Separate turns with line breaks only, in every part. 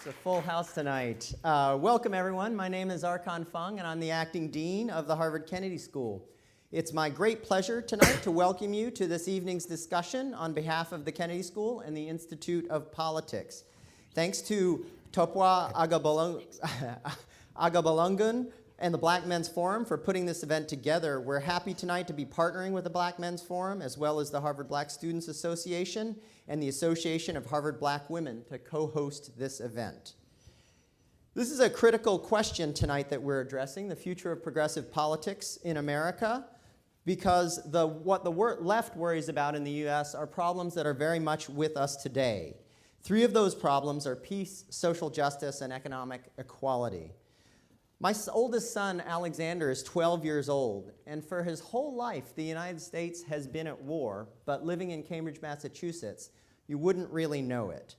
It's a full house tonight. Welcome, everyone. My name is Archon Fung, and I'm the acting dean of the Harvard Kennedy School. It's my great pleasure tonight to welcome you to this evening's discussion on behalf of the Kennedy School and the Institute of Politics. Thanks to Topwa Agabalungun and the Black Men's Forum for putting this event together. We're happy tonight to be partnering with the Black Men's Forum as well as the Harvard Black Students Association and the Association of Harvard Black Women to co-host this event. This is a critical question tonight that we're addressing, the future of progressive politics in America, because what the left worries about in the US are problems that are very much with us today. Three of those problems are peace, social justice, and economic equality. My oldest son, Alexander, is 12 years old, and for his whole life, the United States has been at war, but living in Cambridge, Massachusetts, you wouldn't really know it.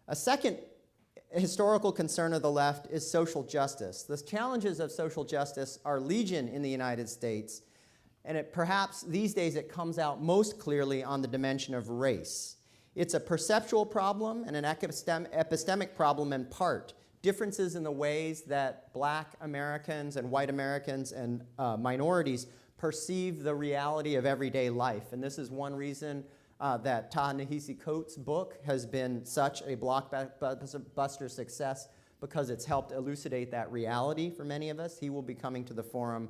A second historical concern of the left is social justice. The challenges of social justice are legion in the United States, and perhaps these days it comes out most clearly on the dimension of race. It's a perceptual problem and an epistemic problem in part. Differences in the ways that Black Americans and white Americans and minorities perceive the reality of everyday life. And this is one reason that Ta-Nehisi Coates' book has been such a blockbuster success, because it's helped elucidate that reality for many of us. He will be coming to the forum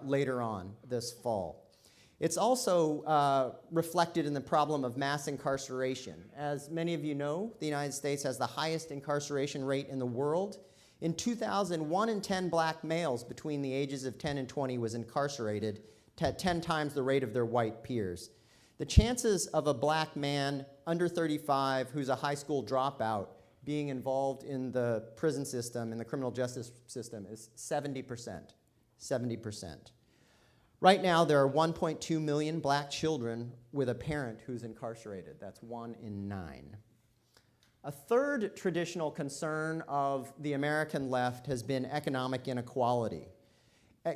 later on this fall. It's also reflected in the problem of mass incarceration. As many of you know, the United States has the highest incarceration rate in the world. In 2000, 1 in 10 black males between the ages of 10 and 20 was incarcerated, 10 times the rate of their white peers. The chances of a black man under 35 who's a high school dropout being involved in the prison system, in the criminal justice system, is 70%. 70%. Right now, there are 1.2 million black children with a parent who's incarcerated. That's 1 in 9. A third traditional concern of the American left has been economic inequality.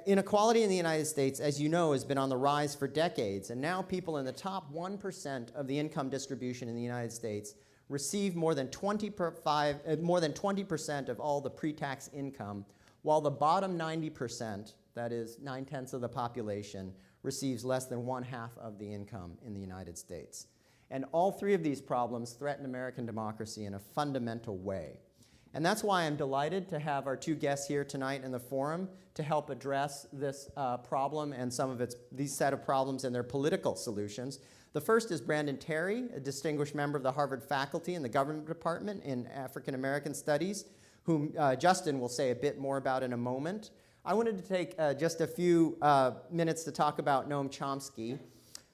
Inequality in the United States, as you know, has been on the rise for decades, and now people in the top 1% of the income distribution in the United States receive more than 20% of all the pre-tax income, while the bottom 90%, that is 9/10 of the population, receives less than 1/2 of the income in the United States. And all three of these problems threaten American democracy in a fundamental way. And that's why I'm delighted to have our two guests here tonight in the forum to help address this problem and some of these set of problems and their political solutions. The first is Brandon Terry, a distinguished member of the Harvard faculty in the Government Department in African American Studies, whom Justin will say a bit more about in a moment. I wanted to take just a few minutes to talk about Noam Chomsky.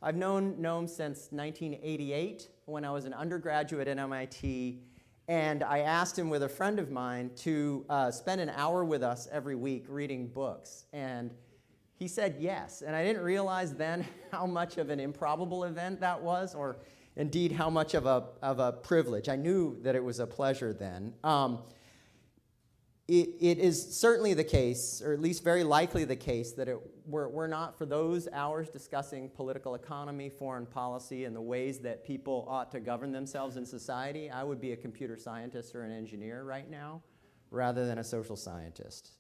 I've known Noam since 1988 when I was an undergraduate at MIT, and I asked him with a friend of mine to spend an hour with us every week reading books, and he said yes. And I didn't realize then how much of an improbable event that was, or indeed how much of a privilege. I knew that it was a pleasure then. It is certainly the case, or at least very likely the case, that were not for those hours discussing political economy, foreign policy, and the ways that people ought to govern themselves in society, I would be a computer scientist or an engineer right now, rather than a social scientist.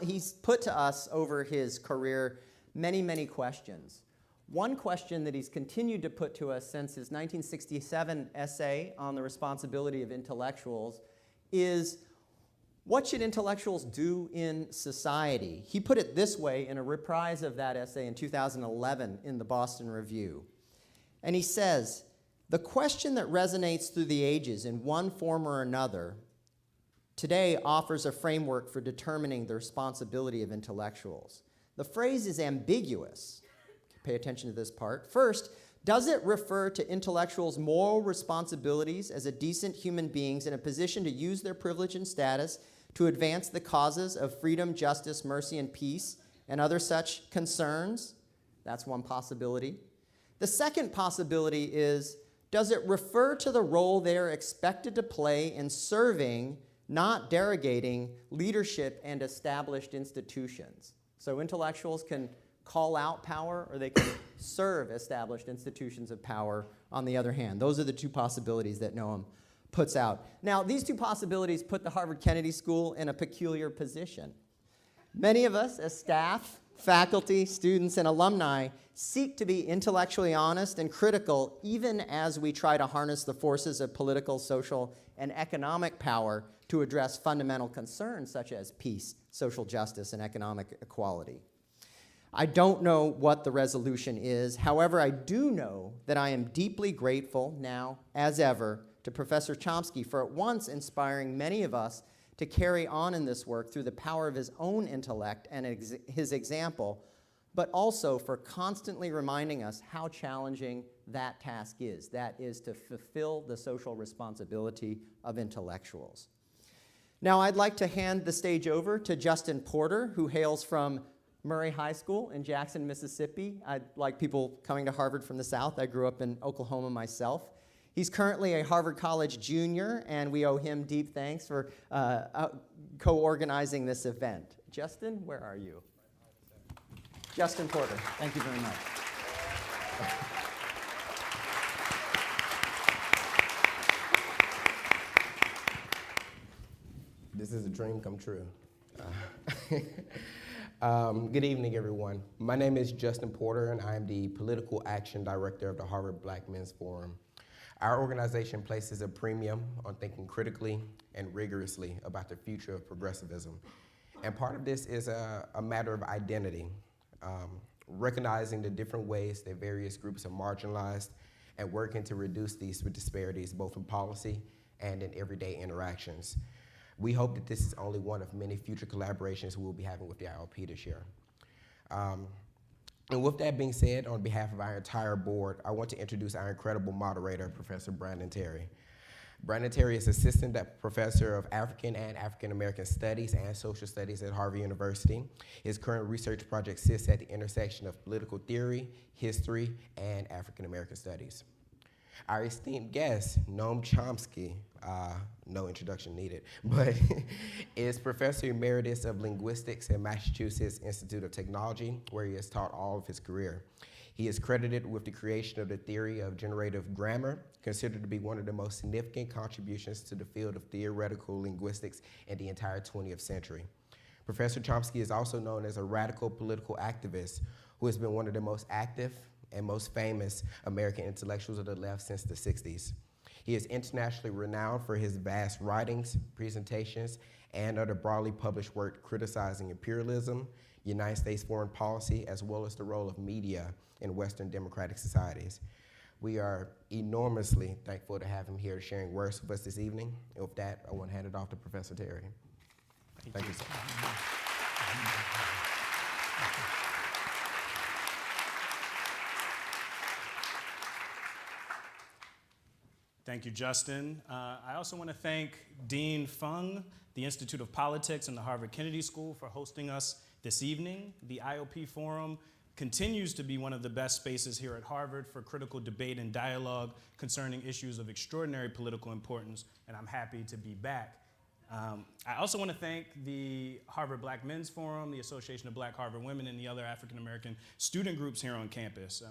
He's put to us over his career many, many questions. One question that he's continued to put to us since his 1967 essay on the responsibility of intellectuals is, what should intellectuals do in society? He put it this way in a reprise of that essay in 2011 in the Boston Review. And he says, the question that resonates through the ages in one form or another today offers a framework for determining the responsibility of intellectuals. The phrase is ambiguous. Pay attention to this part. First, does it refer to intellectuals' moral responsibilities as a decent human beings in a position to use their privilege and status to advance the causes of freedom, justice, mercy, and peace, and other such concerns? That's one possibility. The second possibility is, does it refer to the role they are expected to play in serving, not derogating, leadership and established institutions? So intellectuals can call out power, or they can serve established institutions of power on the other hand. Those are the two possibilities that Noam puts out. Now, these two possibilities put the Harvard Kennedy School in a peculiar position. Many of us as staff, faculty, students, and alumni seek to be intellectually honest and critical even as we try to harness the forces of political, social, and economic power to address fundamental concerns such as peace, social justice, and economic equality. I don't know what the resolution is. However, I do know that I am deeply grateful now, as ever, to Professor Chomsky for at once inspiring many of us to carry on in this work through the power of his own intellect and his example, but also for constantly reminding us how challenging that task is. That is to fulfill the social responsibility of intellectuals. Now, I'd like to hand the stage over to Justin Porter, who hails from Murray High School in Jackson, Mississippi. I'd like people coming to Harvard from the South. I grew up in Oklahoma myself. He's currently a Harvard College junior, and we owe him deep thanks for co-organizing this event. Justin, where are you? Justin Porter, thank you very much.
This is a dream come true. Good evening, everyone. My name is Justin Porter, and I am the Political Action Director of the Harvard Black Men's Forum. Our organization places a premium on thinking critically and rigorously about the future of progressivism. And part of this is a matter of identity, recognizing the different ways that various groups are marginalized and working to reduce these disparities both in policy and in everyday interactions. We hope that this is only one of many future collaborations we'll be having with the ILP this year. And with that being said, on behalf of our entire board, I want to introduce our incredible moderator, Professor Brandon Terry. Brandon Terry is Assistant Professor of African and African American Studies and Social Studies at Harvard University. His current research project sits at the intersection of political theory, history, and African American studies. Our esteemed guest, Noam Chomsky, no introduction needed, but is Professor Emeritus of Linguistics at Massachusetts Institute of Technology, where he has taught all of his career. He is credited with the creation of the theory of generative grammar, considered to be one of the most significant contributions to the field of theoretical linguistics in the entire 20th century. Professor Chomsky is also known as a radical political activist who has been one of the most active and most famous American intellectuals of the left since the 60s. He is internationally renowned for his vast writings, presentations, and other broadly published work criticizing imperialism, United States foreign policy, as well as the role of media in Western democratic societies. We are enormously thankful to have him here sharing words with us this evening. And with that, I want to hand it off to Professor Terry. Thank you so much.
Thank you, Justin. I also want to thank Dean Fung, the Institute of Politics and the Harvard Kennedy School for hosting us this evening. The IOP Forum continues to be one of the best spaces here at Harvard for critical debate and dialogue concerning issues of extraordinary political importance, and I'm happy to be back. I also want to thank the Harvard Black Men's Forum, the Association of Black Harvard Women, and the other African American student groups here on campus.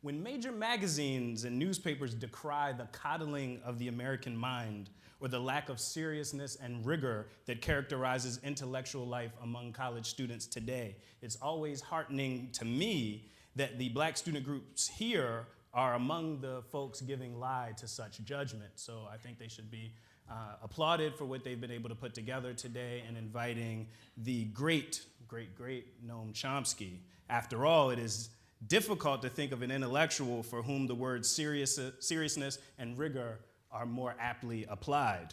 When major magazines and newspapers decry the coddling of the American mind or the lack of seriousness and rigor that characterizes intellectual life among college students today, it's always heartening to me that the black student groups here are among the folks giving lie to such judgment. So I think they should be applauded for what they've been able to put together today and inviting the great Noam Chomsky. After all, it is difficult to think of an intellectual for whom the words seriousness and rigor are more aptly applied.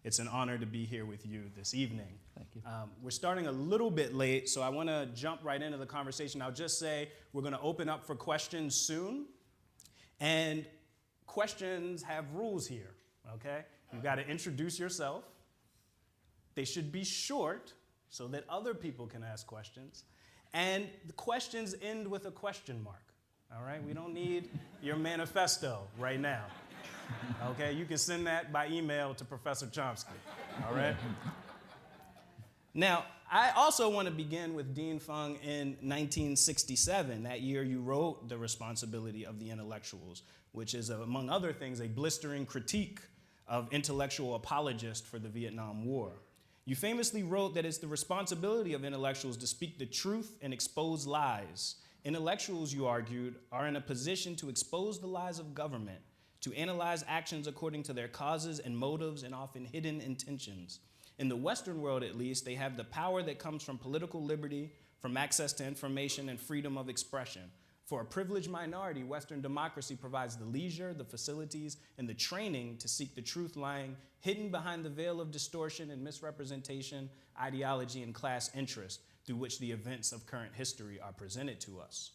It's an honor to be here with you this evening.
Thank you.
We're starting a little bit late, so I want to jump right into the conversation. I'll just say we're going to open up for questions soon, and questions have rules here, okay? You've got to introduce yourself. They should be short so that other people can ask questions. And the questions end with a question mark, all right? We don't need your manifesto right now, okay? You can send that by email to Professor Chomsky, all right? Now, I also want to begin with Dean Fung in 1967. That year you wrote The Responsibility of the Intellectuals, which is, among other things, a blistering critique of intellectual apologist for the Vietnam War. You famously wrote that it's the responsibility of intellectuals to speak the truth and expose lies. Intellectuals, you argued, are in a position to expose the lies of government, to analyze actions according to their causes and motives and often hidden intentions. In the Western world, at least, they have the power that comes from political liberty, from access to information and freedom of expression. For a privileged minority, Western democracy provides the leisure, the facilities, and the training to seek the truth lying hidden behind the veil of distortion and misrepresentation, ideology, and class interest through which the events of current history are presented to us.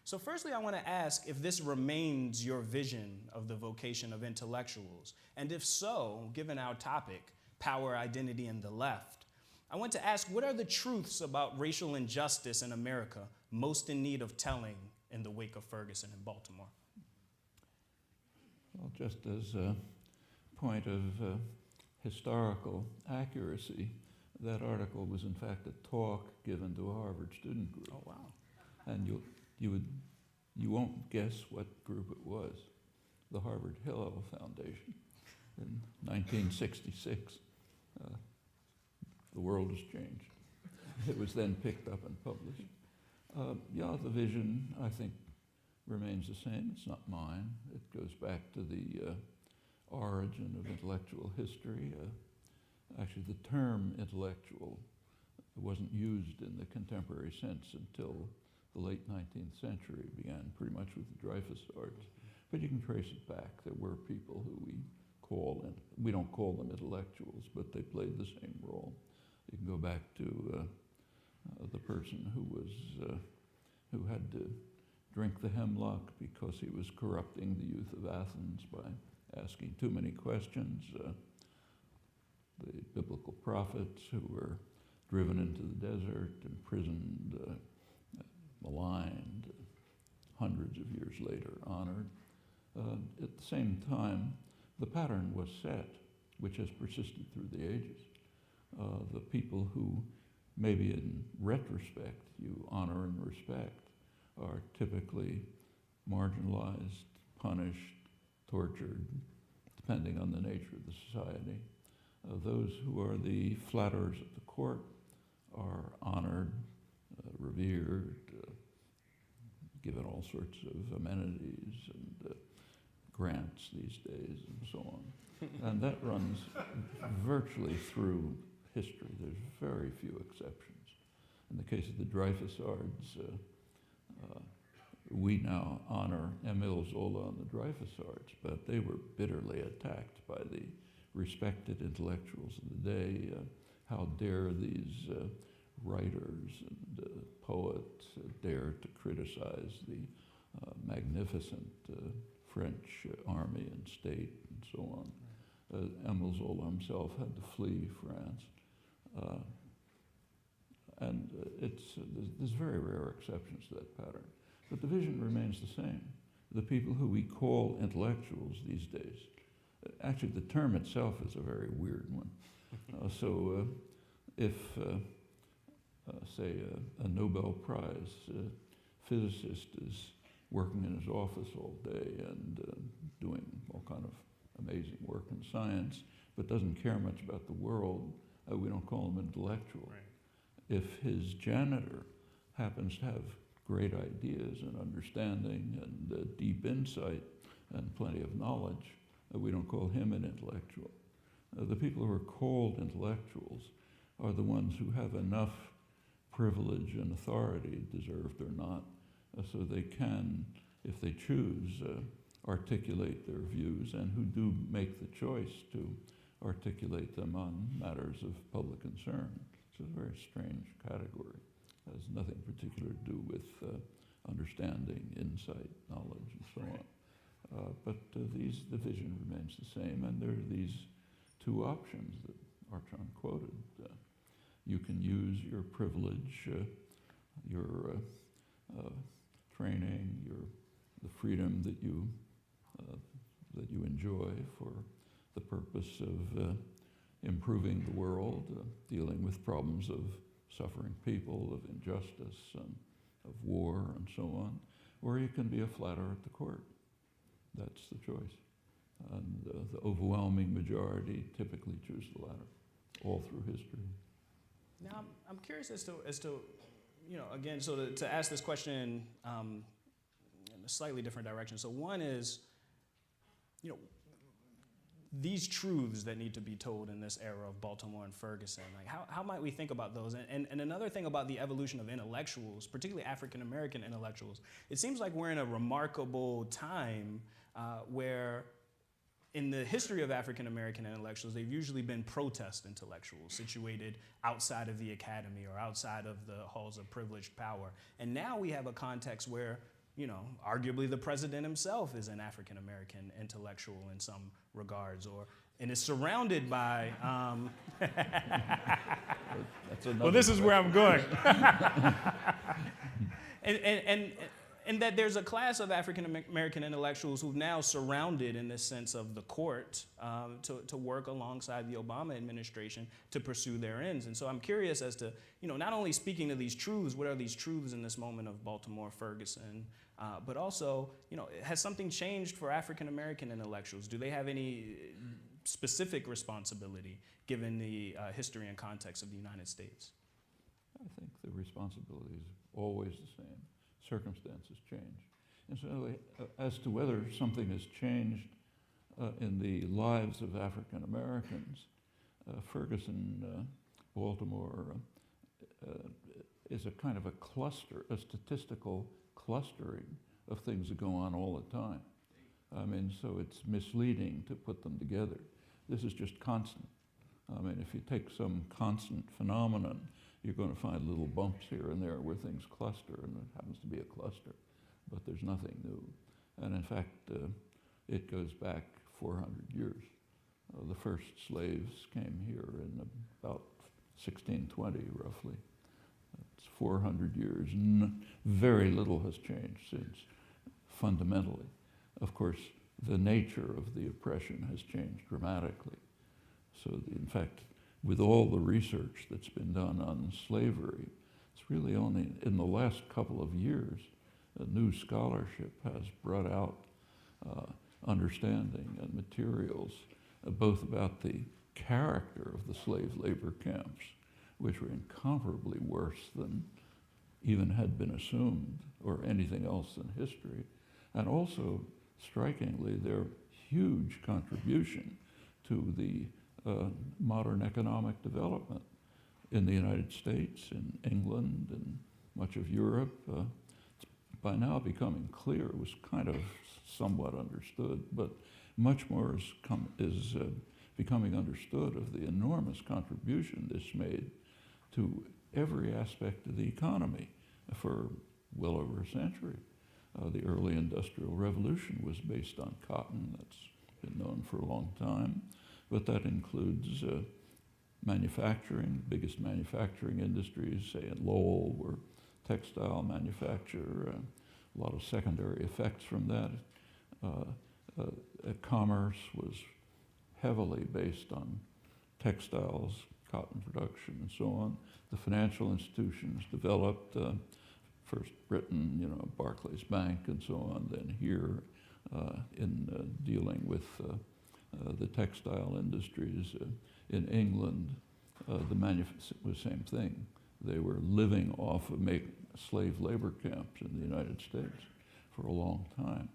So firstly, I want to ask if this remains your vision of the vocation of intellectuals, and if so, given our topic, power, identity, and the left, I want to ask, what are the truths about racial injustice in America most in need of telling in the wake of Ferguson and Baltimore?
Well, just as a point of historical accuracy, that article was in fact a talk given to a Harvard student group.
Oh, wow.
And you won't guess what group it was. The Harvard Hillel Foundation in 1966. The world has changed. It was then picked up and published. Yeah, the vision, I think, remains the same. It's not mine. It goes back to the origin of intellectual history. Actually, the term intellectual wasn't used in the contemporary sense until the late 19th century. It began pretty much with the Dreyfus arts. But you can trace it back. There were people who we don't call them intellectuals, but they played the same role. You can go back to the person who had to drink the hemlock because he was corrupting the youth of Athens by asking too many questions. The biblical prophets who were driven into the desert, imprisoned, maligned, hundreds of years later honored. At the same time, the pattern was set, which has persisted through the ages. The people who maybe in retrospect you honor and respect are typically marginalized, punished, tortured, depending on the nature of the society. Those who are the flatterers of the court are honored, revered, given all sorts of amenities and grants these days and so on. And that runs virtually through history. There's very few exceptions. In the case of the Dreyfus Arts, we now honor Émile Zola and the Dreyfus Arts, but they were bitterly attacked by the respected intellectuals of the day. How dare these writers and poets dare to criticize the magnificent French army and state and so on. Émile Zola himself had to flee France. There's very rare exceptions to that pattern. But the vision remains the same. The people who we call intellectuals these days, actually the term itself is a very weird one. If, say, a Nobel Prize physicist is working in his office all day and doing all kind of amazing work in science, but doesn't care much about the world, we don't call him intellectual. Right. If his janitor happens to have great ideas and understanding and deep insight and plenty of knowledge, we don't call him an intellectual. The people who are called intellectuals are the ones who have enough privilege and authority, deserved or not, so they can, if they choose, articulate their views, and who do make the choice to articulate them on matters of public concern. It's a very strange category. It has nothing particular to do with understanding, insight, knowledge, and so on. But the vision remains the same, and there are these two options that Archon quoted. You can use your privilege, your training, the freedom that you enjoy for the purpose of improving the world, dealing with problems of suffering people, of injustice, and of war, and so on. Or you can be a flatterer at the court. That's the choice. And the overwhelming majority typically choose the latter, all through history.
Now, I'm curious as to, again, so to ask this question in a slightly different direction. So one is, these truths that need to be told in this era of Baltimore and Ferguson, like how might we think about those? And another thing about the evolution of intellectuals, particularly African-American intellectuals, it seems like we're in a remarkable time where in the history of African-American intellectuals, they've usually been protest intellectuals situated outside of the academy or outside of the halls of privileged power. And now we have a context where, arguably the president himself is an African-American intellectual in some regards, and is surrounded by, well, this is where I'm going. And that there's a class of African-American intellectuals who've now surrounded, in this sense of the court, to work alongside the Obama administration to pursue their ends. And so I'm curious as to, not only speaking to these truths, what are these truths in this moment of Baltimore, Ferguson, but also, has something changed for African-American intellectuals? Do they have any specific responsibility given the history and context of the United States?
I think the responsibility is always the same. Circumstances change. And so as to whether something has changed in the lives of African Americans, Ferguson, Baltimore is a kind of a cluster, a statistical clustering of things that go on all the time. I mean, so it's misleading to put them together. This is just constant. I mean, if you take some constant phenomenon, you're going to find little bumps here and there where things cluster, and it happens to be a cluster, but there's nothing new. And in fact, it goes back 400 years. The first slaves came here in about 1620, roughly. It's 400 years. Very little has changed since, fundamentally. Of course, the nature of the oppression has changed dramatically. So, in fact, with all the research that's been done on slavery, it's really only in the last couple of years a new scholarship has brought out understanding and materials both about the character of the slave labor camps, which were incomparably worse than even had been assumed or anything else in history, and also, strikingly, their huge contribution to the modern economic development in the United States, in England, and much of Europe. It's by now becoming clear, it was kind of somewhat understood, but much more is becoming understood of the enormous contribution this made to every aspect of the economy for well over a century. The early Industrial Revolution was based on cotton. That's been known for a long time. But that includes manufacturing. Biggest manufacturing industries, say in Lowell, were textile manufacture, a lot of secondary effects from that. Commerce was heavily based on textiles, cotton production, and so on. The financial institutions developed, first Britain, Barclays Bank and so on, then here in dealing with the textile industries. In England, was the same thing. They were living off of slave labor camps in the United States for a long time.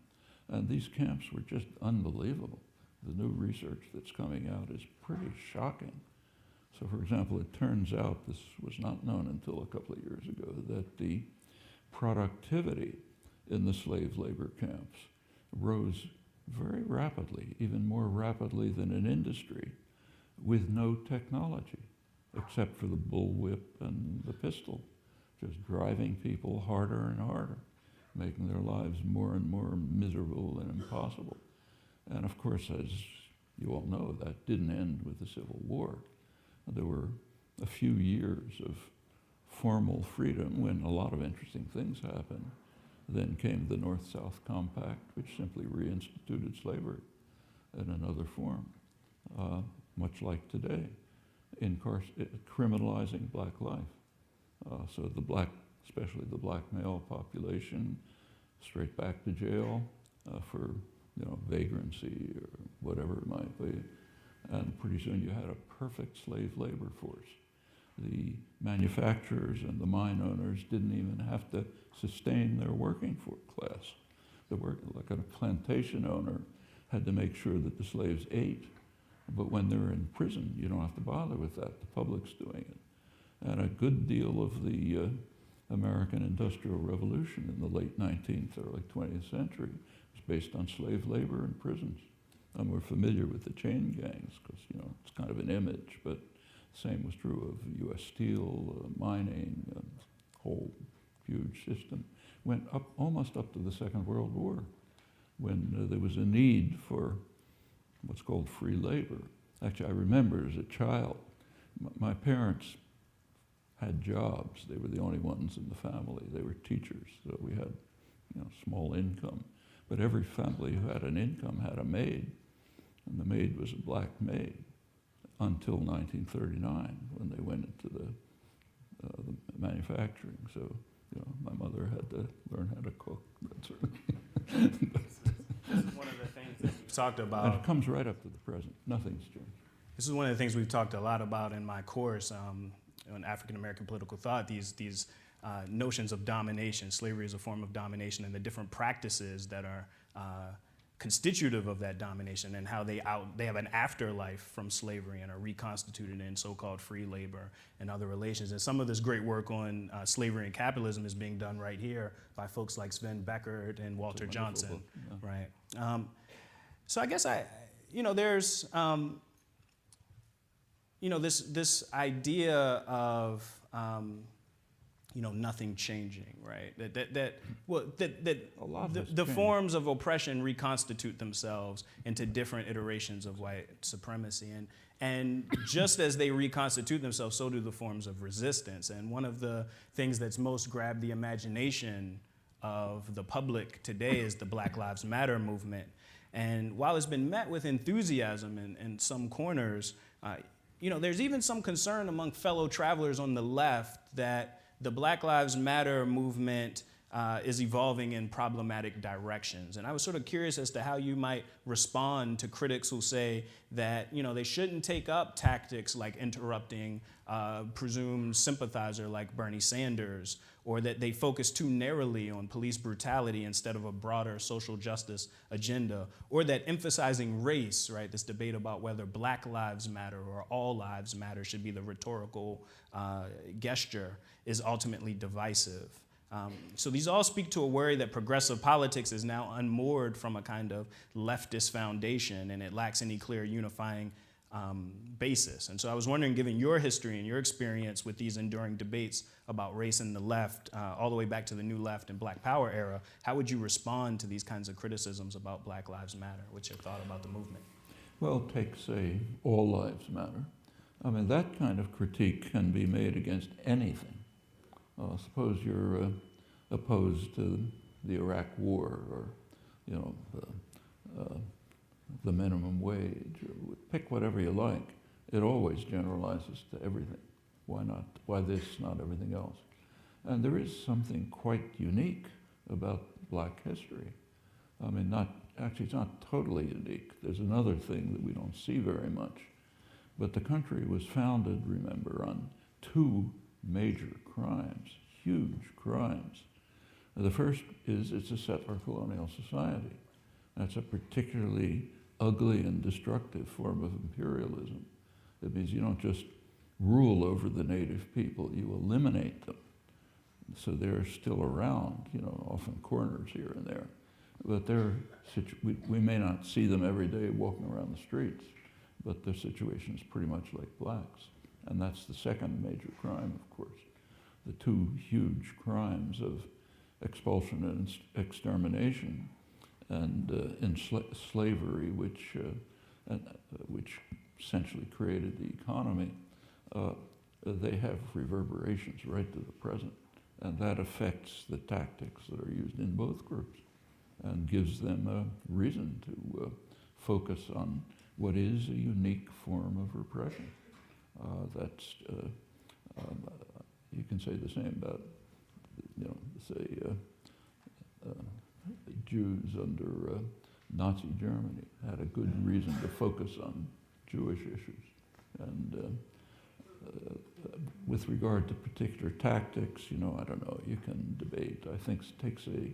And these camps were just unbelievable. The new research that's coming out is pretty shocking. So for example, it turns out, this was not known until a couple of years ago, that the productivity in the slave labor camps rose very rapidly, even more rapidly than in industry, with no technology, except for the bullwhip and the pistol, just driving people harder and harder, making their lives more and more miserable and impossible. And of course, as you all know, that didn't end with the Civil War. There were a few years of formal freedom when a lot of interesting things happened. Then came the North-South Compact, which simply reinstituted slavery in another form, much like today, criminalizing black life. So especially the black male population, straight back to jail for vagrancy or whatever it might be. And pretty soon you had a perfect slave labor force. The manufacturers and the mine owners didn't even have to sustain their working class. Like a plantation owner had to make sure that the slaves ate. But when they're in prison, you don't have to bother with that. The public's doing it. And a good deal of the American Industrial Revolution in the late 19th, early 20th century was based on slave labor in prisons. And we're familiar with the chain gangs because, it's kind of an image, but the same was true of U.S. Steel, mining, whole huge system. Went up almost up to the Second World War when there was a need for what's called free labor. Actually, I remember as a child, my parents had jobs. They were the only ones in the family. They were teachers, so we had small income. But every family who had an income had a maid, and the maid was a black maid until 1939 when they went into the manufacturing. So, my mother had to learn how to cook, that sort of thing.
This is one of the things that we've talked about.
And it comes right up to the present. Nothing's changed.
This is one of the things we've talked a lot about in my course on African American political thought, these notions of domination. Slavery is a form of domination, and the different practices that are constitutive of that domination, and how they have an afterlife from slavery and are reconstituted in so-called free labor and other relations. And some of this great work on slavery and capitalism is being done right here by folks like Sven Beckert and Walter Johnson,
book, yeah.
right? So I guess there's this idea of nothing changing, right?
A lot has
the
changed.
forms of oppression reconstitute themselves into different iterations of white supremacy, and just as they reconstitute themselves, so do the forms of resistance. And one of the things that's most grabbed the imagination of the public today is the Black Lives Matter movement. And while it's been met with enthusiasm in some corners, there's even some concern among fellow travelers on the left that the Black Lives Matter movement is evolving in problematic directions. And I was sort of curious as to how you might respond to critics who say that, they shouldn't take up tactics like interrupting a presumed sympathizer like Bernie Sanders, or that they focus too narrowly on police brutality instead of a broader social justice agenda, or that emphasizing race, right, this debate about whether Black lives matter or all lives matter should be the rhetorical gesture, is ultimately divisive. So these all speak to a worry that progressive politics is now unmoored from a kind of leftist foundation, and it lacks any clear unifying basis. And so I was wondering, given your history and your experience with these enduring debates about race and the left, all the way back to the New Left and Black Power era, how would you respond to these kinds of criticisms about Black Lives Matter? What's your thought about the movement?
Well, take, say, all lives matter. I mean, that kind of critique can be made against anything. Suppose you're opposed to the Iraq War, or, the minimum wage, or pick whatever you like. It always generalizes to everything. Why not? Why this, not everything else? And there is something quite unique about Black history. I mean, it's not totally unique. There's another thing that we don't see very much. But the country was founded, remember, on two major crimes, huge crimes. The first is it's a settler colonial society. That's a particularly ugly and destructive form of imperialism. It means you don't just rule over the native people, you eliminate them. So they're still around, often corners here and there. But we may not see them every day walking around the streets, but their situation is pretty much like blacks. And that's the second major crime, of course. The two huge crimes of expulsion and extermination, and slavery, which essentially created the economy, they have reverberations right to the present. And that affects the tactics that are used in both groups and gives them a reason to focus on what is a unique form of repression. You can say the same about, say, Jews under Nazi Germany had a good reason to focus on Jewish issues. And with regard to particular tactics, I don't know, you can debate. I think take, say,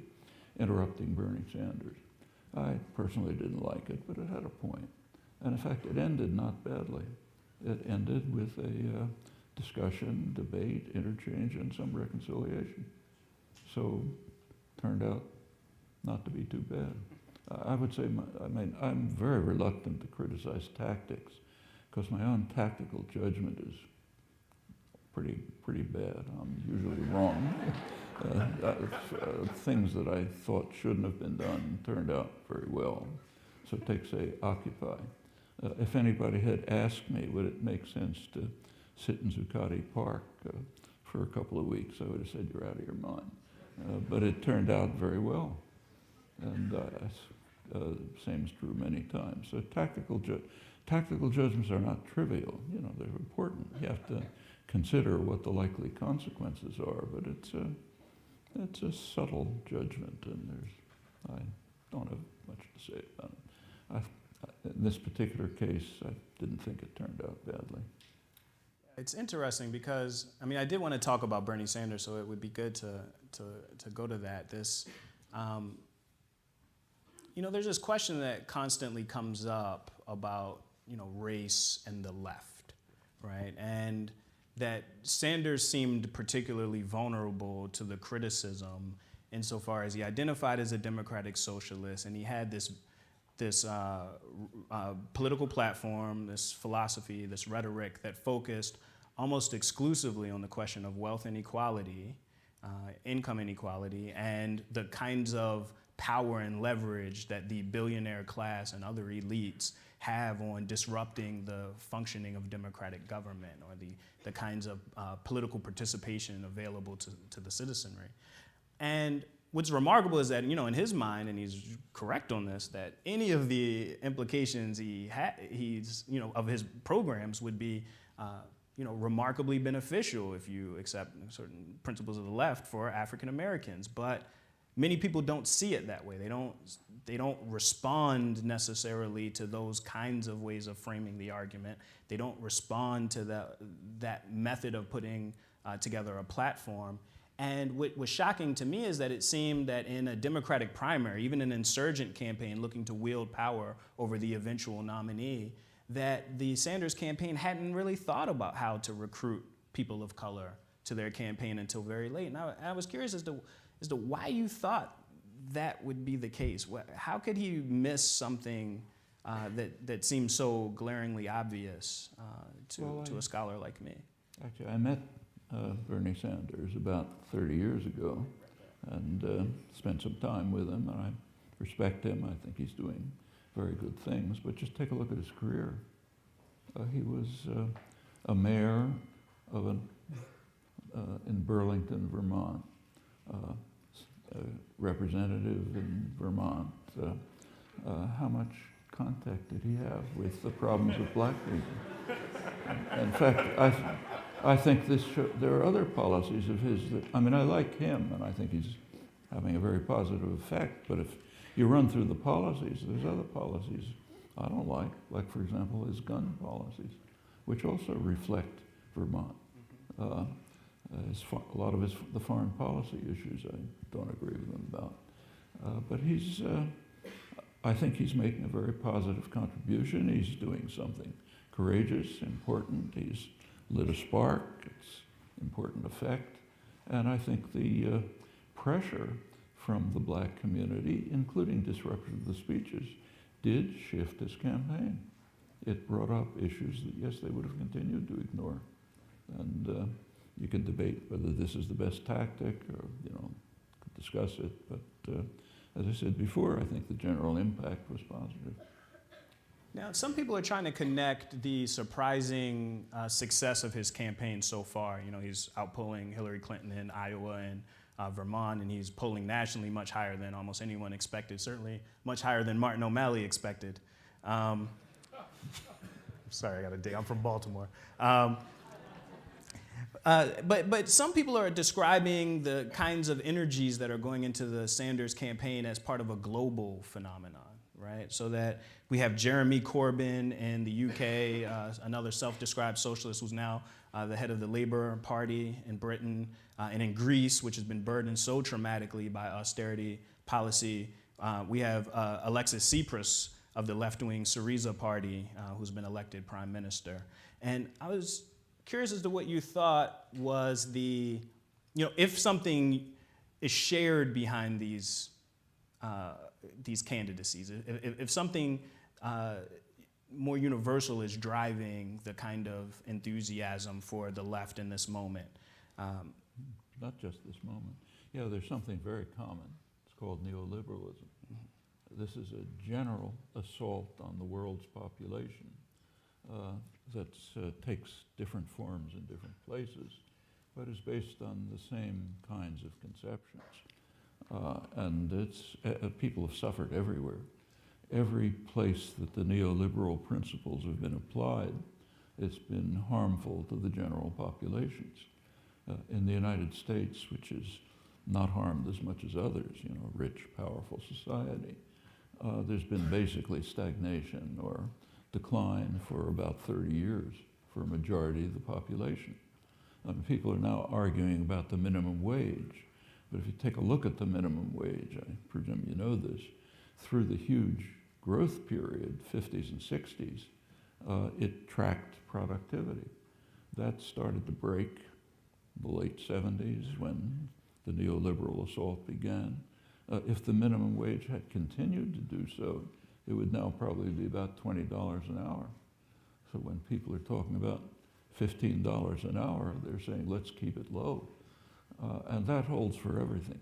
interrupting Bernie Sanders. I personally didn't like it, but it had a point. And in fact, it ended not badly. It ended with a discussion, debate, interchange, and some reconciliation. So, turned out not to be too bad. I would say, I'm very reluctant to criticize tactics because my own tactical judgment is pretty bad. I'm usually wrong. Things that I thought shouldn't have been done turned out very well. So take, say, Occupy. If anybody had asked me, would it make sense to sit in Zuccotti Park for a couple of weeks, I would have said, you're out of your mind. But it turned out very well. And same is true many times. So tactical judgments are not trivial. They're important. You have to consider what the likely consequences are, but it's a subtle judgment, and I don't have much to say about it. In this particular case, I didn't think it turned out badly.
It's interesting because, I did want to talk about Bernie Sanders, so it would be good to go to that. There's this question that constantly comes up about, race and the left, right? And that Sanders seemed particularly vulnerable to the criticism insofar as he identified as a democratic socialist, and he had this political platform, this philosophy, this rhetoric that focused almost exclusively on the question of wealth inequality, income inequality, and the kinds of power and leverage that the billionaire class and other elites have on disrupting the functioning of democratic government, or the kinds of political participation available to the citizenry. And what's remarkable is that, in his mind, and he's correct on this, that any of the implications of his programs would be, remarkably beneficial if you accept certain principles of the left for African Americans. But many people don't see it that way. They don't respond necessarily to those kinds of ways of framing the argument. They don't respond to that method of putting together a platform. And what was shocking to me is that it seemed that in a Democratic primary, even an insurgent campaign looking to wield power over the eventual nominee, that the Sanders campaign hadn't really thought about how to recruit people of color to their campaign until very late. And I was curious as to why you thought that would be the case. How could he miss something that seemed so glaringly obvious to a scholar like me?
Actually, I met Bernie Sanders about 30 years ago and spent some time with him, and I respect him. I think he's doing very good things, but just take a look at his career. He was a mayor of in Burlington, Vermont, a representative in Vermont. How much contact did he have with the problems of black people? In fact, I think there are other policies of his that, I like him, and I think he's having a very positive effect, but if you run through the policies, there's other policies I don't like for example, his gun policies, which also reflect Vermont. A lot of the foreign policy issues I don't agree with him about. But I think he's making a very positive contribution. He's doing something courageous, important. He's lit a spark. It's important effect. And I think the pressure from the black community, including disruption of the speeches, did shift his campaign. It brought up issues that, yes, they would have continued to ignore. And you can debate whether this is the best tactic or, discuss it. But as I said before, I think the general impact was positive.
Now, some people are trying to connect the surprising success of his campaign so far. He's outpolling Hillary Clinton in Iowa and Vermont, and he's polling nationally much higher than almost anyone expected, certainly much higher than Martin O'Malley expected. Sorry, I got to dig. I'm from Baltimore. But some people are describing the kinds of energies that are going into the Sanders campaign as part of a global phenomenon, right? So that we have Jeremy Corbyn in the UK, another self-described socialist who's now the head of the Labour Party in Britain, and in Greece, which has been burdened so traumatically by austerity policy. We have Alexis Tsipras of the left-wing Syriza party, who's been elected prime minister. And I was curious as to what you thought was if something is shared behind these candidacies, if something more universal is driving the kind of enthusiasm for the left in this moment.
Not just this moment. Yeah, there's something very common. It's called neoliberalism. This is a general assault on the world's population that takes different forms in different places, but is based on the same kinds of conceptions. And people have suffered everywhere. Every place that the neoliberal principles have been applied, it's been harmful to the general populations. In the United States, which is not harmed as much as others, rich, powerful society, there's been basically stagnation or decline for about 30 years for a majority of the population. People are now arguing about the minimum wage, but if you take a look at the minimum wage, I presume you know this, through the huge growth period, 50s and 60s, it tracked productivity. That started to break the late 70s when the neoliberal assault began. If the minimum wage had continued to do so, it would now probably be about $20 an hour. So when people are talking about $15 an hour, they're saying, let's keep it low. And that holds for everything.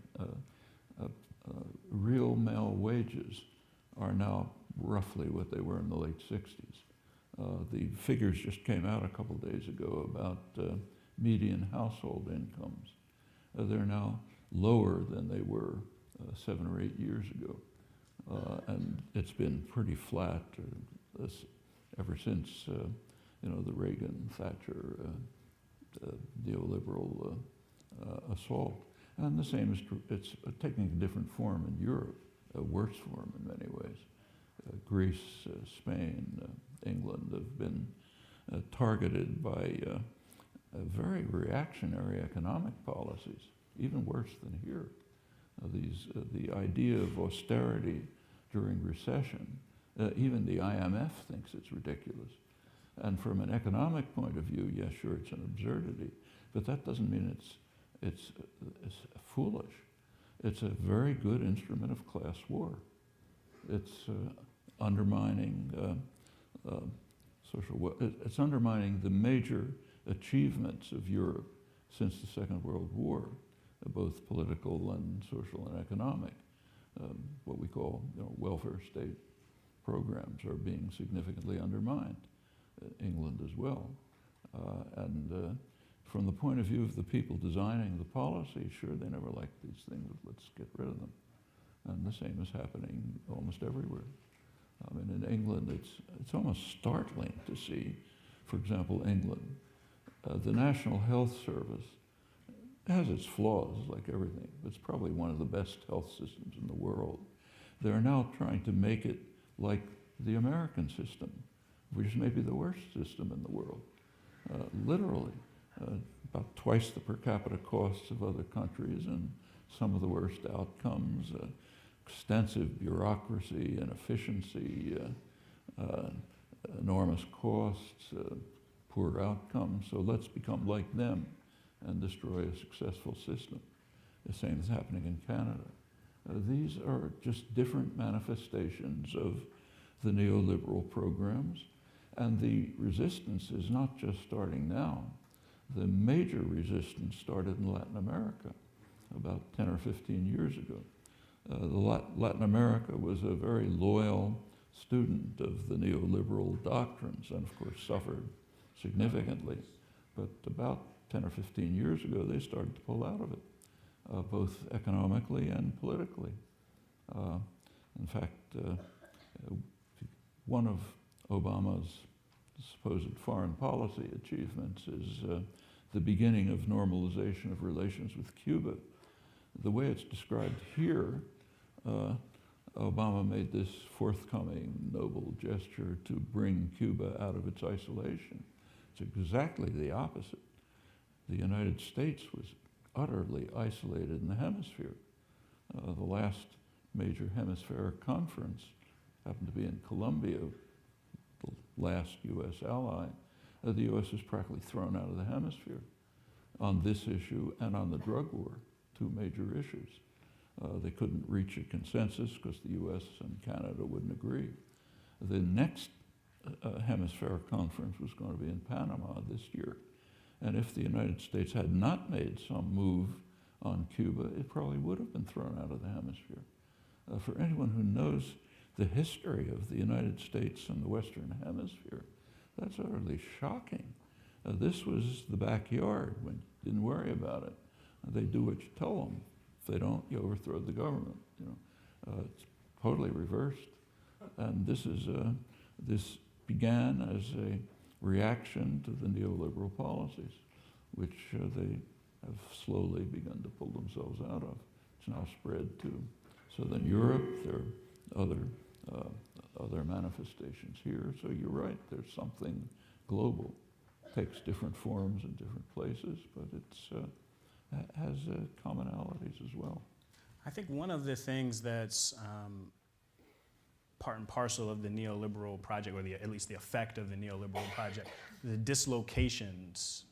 Real male wages are now roughly what they were in the late 60s. The figures just came out a couple days ago about median household incomes. They're now lower than they were 7 or 8 years ago. And it's been pretty flat ever since the Reagan-Thatcher neoliberal assault. And the same is true. It's taking a different form in Europe, a worse form in many ways. Greece, Spain, England have been targeted by very reactionary economic policies, even worse than here. The idea of austerity during recession, even the IMF thinks it's ridiculous. And from an economic point of view, yes, sure, it's an absurdity, but that doesn't mean it's foolish. It's a very good instrument of class war. It's undermining it's undermining the major achievements of Europe since the Second World War, both political and social and economic. What we call welfare state programs are being significantly undermined, England as well. And from the point of view of the people designing the policy, sure, they never liked these things, let's get rid of them. And the same is happening almost everywhere. I mean, in England, it's almost startling to see, for example, England. The National Health Service has its flaws, like everything. It's probably one of the best health systems in the world. They're now trying to make it like the American system, which is maybe the worst system in the world. Literally, about twice the per capita costs of other countries and some of the worst outcomes, extensive bureaucracy, inefficiency, enormous costs, poor outcomes. So let's become like them and destroy a successful system. The same is happening in Canada. These are just different manifestations of the neoliberal programs, and the resistance is not just starting now. The major resistance started in Latin America about 10 or 15 years ago. Latin America was a very loyal student of the neoliberal doctrines and of course suffered significantly. But about 10 or 15 years ago, they started to pull out of it, both economically and politically. In fact, one of Obama's supposed foreign policy achievements is the beginning of normalization of relations with Cuba. The way it's described here, Obama made this forthcoming noble gesture to bring Cuba out of its isolation. It's exactly the opposite. The United States was utterly isolated in the hemisphere. The last major hemispheric conference happened to be in Colombia, the last U.S. ally. The U.S. was practically thrown out of the hemisphere on this issue and on the drug war, two major issues. They couldn't reach a consensus because the U.S. and Canada wouldn't agree. The next hemispheric conference was going to be in Panama this year. And if the United States had not made some move on Cuba, it probably would have been thrown out of the hemisphere. For anyone who knows the history of the United States and the Western Hemisphere, that's utterly shocking. This was the backyard when you didn't worry about it. They do what you tell them. If they don't, you overthrow the government. It's totally reversed. And this began as a reaction to the neoliberal policies, which they have slowly begun to pull themselves out of. It's now spread to Southern Europe. There are other manifestations here. So you're right, there's something global. It takes different forms in different places, but it has commonalities as well.
I think one of the things that's part and parcel of the neoliberal project, or at least the effect of the neoliberal project, the dislocations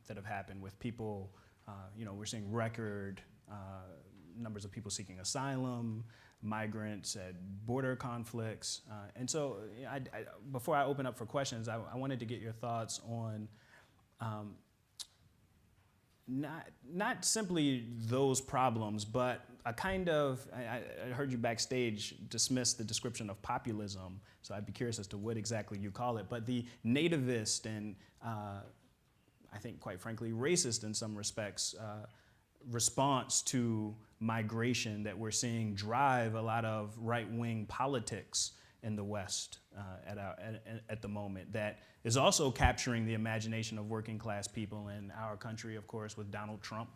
that have happened with people. We're seeing record numbers of people seeking asylum, migrants at border conflicts. And so before I open up for questions, I wanted to get your thoughts on not simply those problems, but a kind of, I heard you backstage dismiss the description of populism, so I'd be curious as to what exactly you call it, but the nativist and I think quite frankly racist in some respects response to migration that we're seeing drive a lot of right-wing politics in the West at the moment, that is also capturing the imagination of working class people in our country, of course, with Donald Trump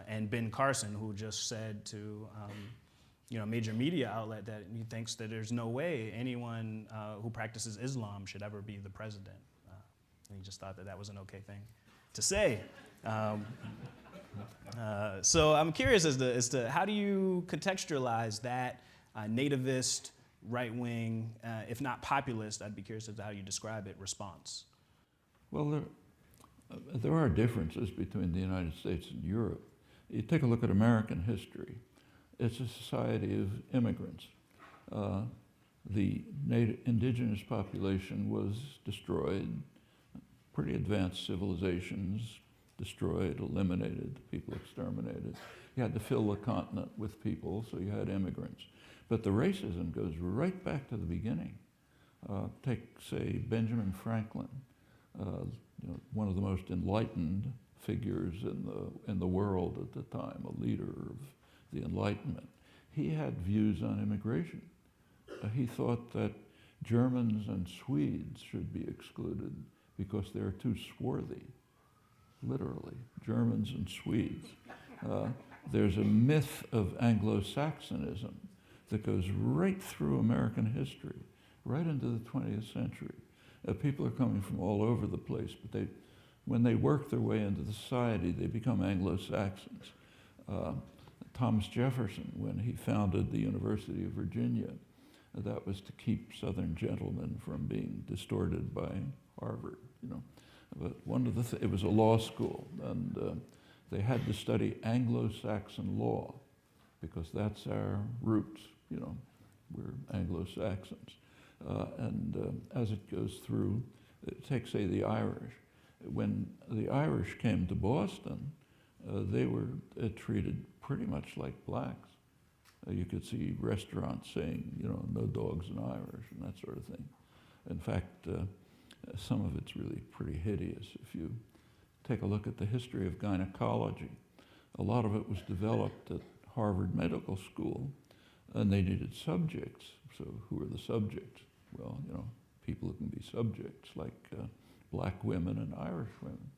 and Ben Carson, who just said to a major media outlet that he thinks that there's no way anyone who practices Islam should ever be the president. And he just thought that was an okay thing to say. So I'm curious as to how do you contextualize that nativist, right-wing, if not populist, I'd be curious as to how you describe it, response.
Well, there are differences between the United States and Europe. You take a look at American history. It's a society of immigrants. The indigenous population was destroyed. Pretty advanced civilizations destroyed, eliminated, people exterminated. You had to fill the continent with people, so you had immigrants. But the racism goes right back to the beginning. Take, say, Benjamin Franklin, one of the most enlightened figures in the world at the time, a leader of the Enlightenment. He had views on immigration. He thought that Germans and Swedes should be excluded because they're too swarthy, literally, Germans and Swedes. There's a myth of Anglo-Saxonism that goes right through American history, right into the 20th century. People are coming from all over the place, but when they work their way into the society, they become Anglo-Saxons. Thomas Jefferson, when he founded the University of Virginia, that was to keep Southern gentlemen from being distorted by Harvard, But one of it was a law school, and they had to study Anglo-Saxon law because that's our roots, we're Anglo-Saxons. And as it goes through, take, say, the Irish. When the Irish came to Boston, they were treated pretty much like blacks. You could see restaurants saying, no dogs in Irish and that sort of thing. In fact, some of it's really pretty hideous. If you take a look at the history of gynecology, a lot of it was developed at Harvard Medical School, and they needed subjects. So who are the subjects? Well, people who can be subjects, like black women and Irish women.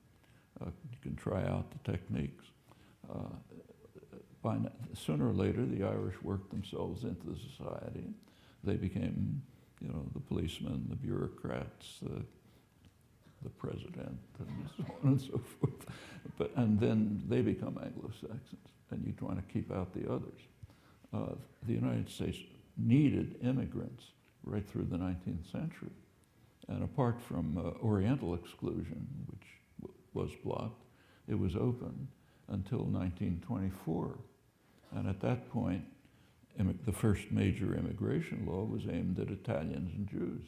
You can try out the techniques. sooner or later, the Irish worked themselves into the society. They became, the policemen, the bureaucrats, the president, and so on and so forth. And then they become Anglo-Saxons, and you want to keep out the others. The United States needed immigrants right through the 19th century. And apart from Oriental exclusion, which was blocked, it was open until 1924. And at that point, the first major immigration law was aimed at Italians and Jews.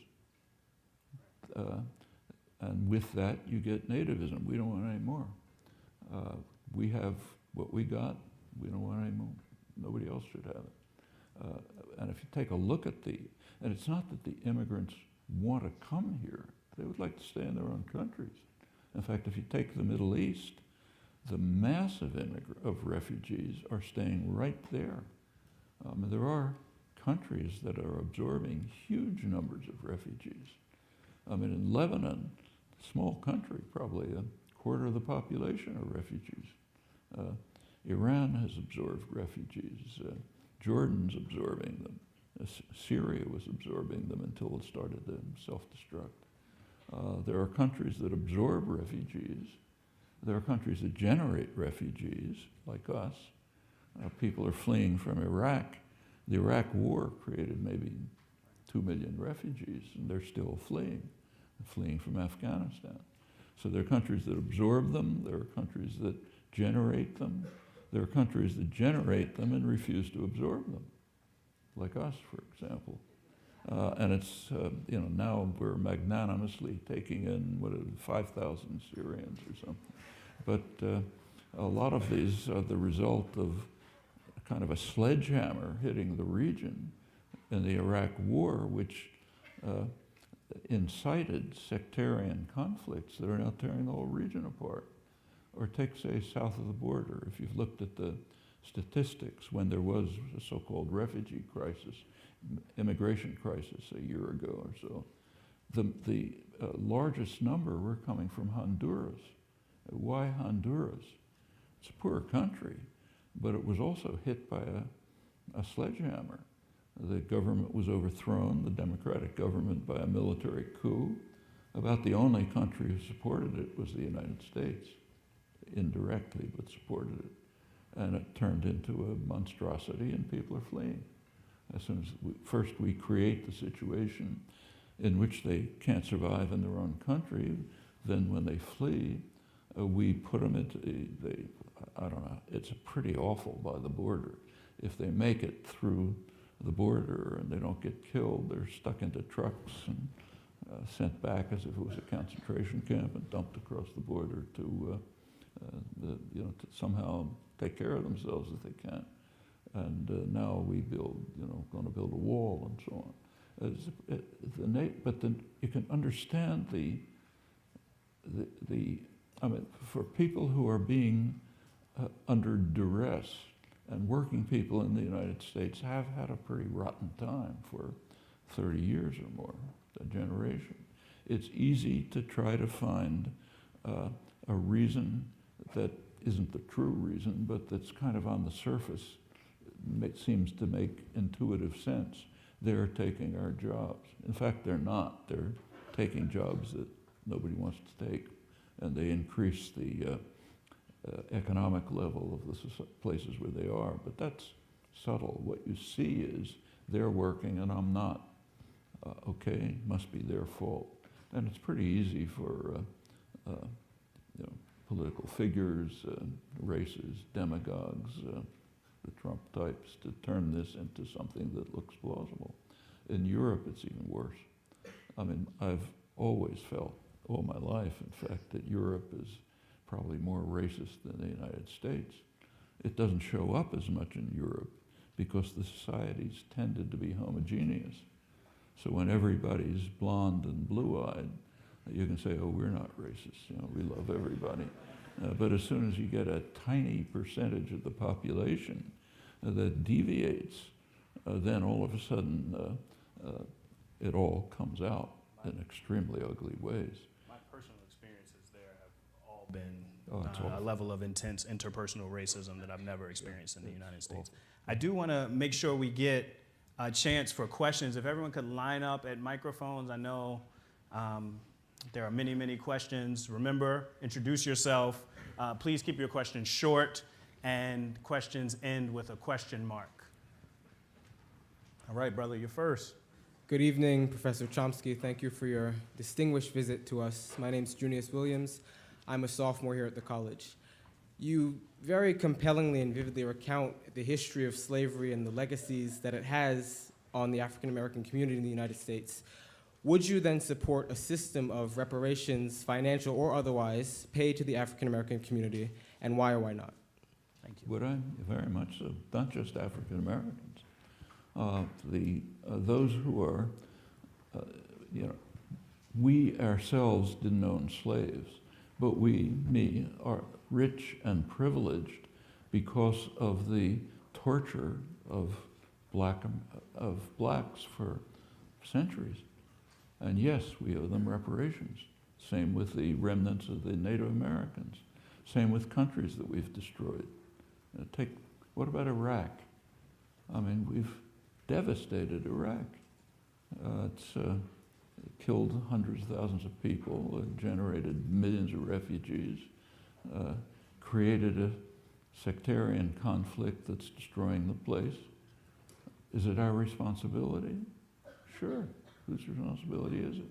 And with that, you get nativism. We don't want any more. We have what we got. We don't want any more. Nobody else should have it. And if you take a look at and it's not that the immigrants want to come here. They would like to stay in their own countries. In fact, if you take the Middle East, the massive of refugees are staying right there. There are countries that are absorbing huge numbers of refugees. In Lebanon, small country, probably a quarter of the population are refugees. Iran has absorbed refugees. Jordan's absorbing them. Syria was absorbing them until it started to self-destruct. There are countries that absorb refugees. There are countries that generate refugees, like us. People are fleeing from Iraq. The Iraq War created maybe 2 million refugees, and they're still fleeing from Afghanistan. So there are countries that absorb them. There are countries that generate them. There are countries that generate them and refuse to absorb them, like us, for example. And it's, now we're magnanimously taking in, 5,000 Syrians or something. But a lot of these are the result of kind of a sledgehammer hitting the region in the Iraq War, which incited sectarian conflicts that are now tearing the whole region apart. Or take, say, south of the border. If you've looked at the statistics when there was a so-called refugee crisis, immigration crisis a year ago or so, the largest number were coming from Honduras. Why Honduras? It's a poor country, but it was also hit by a sledgehammer. The government was overthrown, the democratic government, by a military coup. About the only country who supported it was the United States, indirectly, but supported it. And it turned into a monstrosity, and people are fleeing. As soon as first we create the situation in which they can't survive in their own country, then when they flee, we put them into I don't know, it's pretty awful by the border. If they make it through the border and they don't get killed, they're stuck into trucks and sent back as if it was a concentration camp and dumped across the border to somehow take care of themselves if they can. And now we going to build a wall and so on. But then you can understand for people who are being under duress, and working people in the United States have had a pretty rotten time for 30 years or more, a generation. It's easy to try to find a reason that isn't the true reason, but that's kind of on the surface. It seems to make intuitive sense. They're taking our jobs. In fact, they're not. They're taking jobs that nobody wants to take, and they increase the economic level of the places where they are. But that's subtle. What you see is they're working and I'm not. Okay, must be their fault. And it's pretty easy for political figures, races, demagogues, the Trump types, to turn this into something that looks plausible. In Europe, it's even worse. I've always felt, all my life, in fact, that Europe is probably more racist than the United States. It doesn't show up as much in Europe because the societies tended to be homogeneous. So when everybody's blonde and blue-eyed, you can say, oh, we're not racist, we love everybody. But as soon as you get a tiny percentage of the population that deviates, then all of a sudden it all comes out in extremely ugly ways.
My personal experiences there have all been
Oh, it's
a
awful.
level of intense interpersonal racism that I've never experienced in the United States. I do want to make sure we get a chance for questions. If everyone could line up at microphones, I know there are many, many questions. Remember, introduce yourself. Please keep your questions short, and questions end with a question mark. All right, brother, you're first.
Good evening, Professor Chomsky. Thank you for your distinguished visit to us. My name's Junius Williams. I'm a sophomore here at the college. You very compellingly and vividly recount the history of slavery and the legacies that it has on the African American community in the United States. Would you then support a system of reparations, financial or otherwise, paid to the African American community, and why or why not?
Thank you.
Would I? Very much so. Not just African Americans. Those who are, we ourselves didn't own slaves, but we are rich and privileged because of the torture of blacks for centuries. And yes, we owe them reparations. Same with the remnants of the Native Americans. Same with countries that we've destroyed. What about Iraq? I mean, we've devastated Iraq. It's killed hundreds of thousands of people, generated millions of refugees, created a sectarian conflict that's destroying the place. Is it our responsibility? Sure. Whose responsibility is it?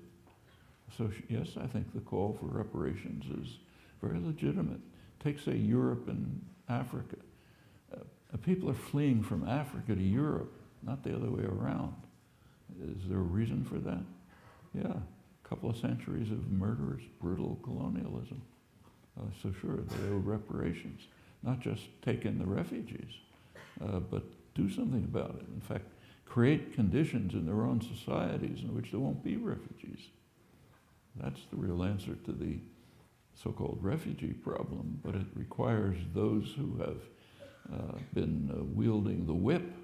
So yes, I think the call for reparations is very legitimate. Take, say, Europe and Africa. People are fleeing from Africa to Europe, not the other way around. Is there a reason for that? Yeah, a couple of centuries of murderous, brutal colonialism. So sure, they owe reparations. Not just take in the refugees, but do something about it. In fact, create conditions in their own societies in which there won't be refugees. That's the real answer to the so-called refugee problem, but it requires those who have been wielding the whip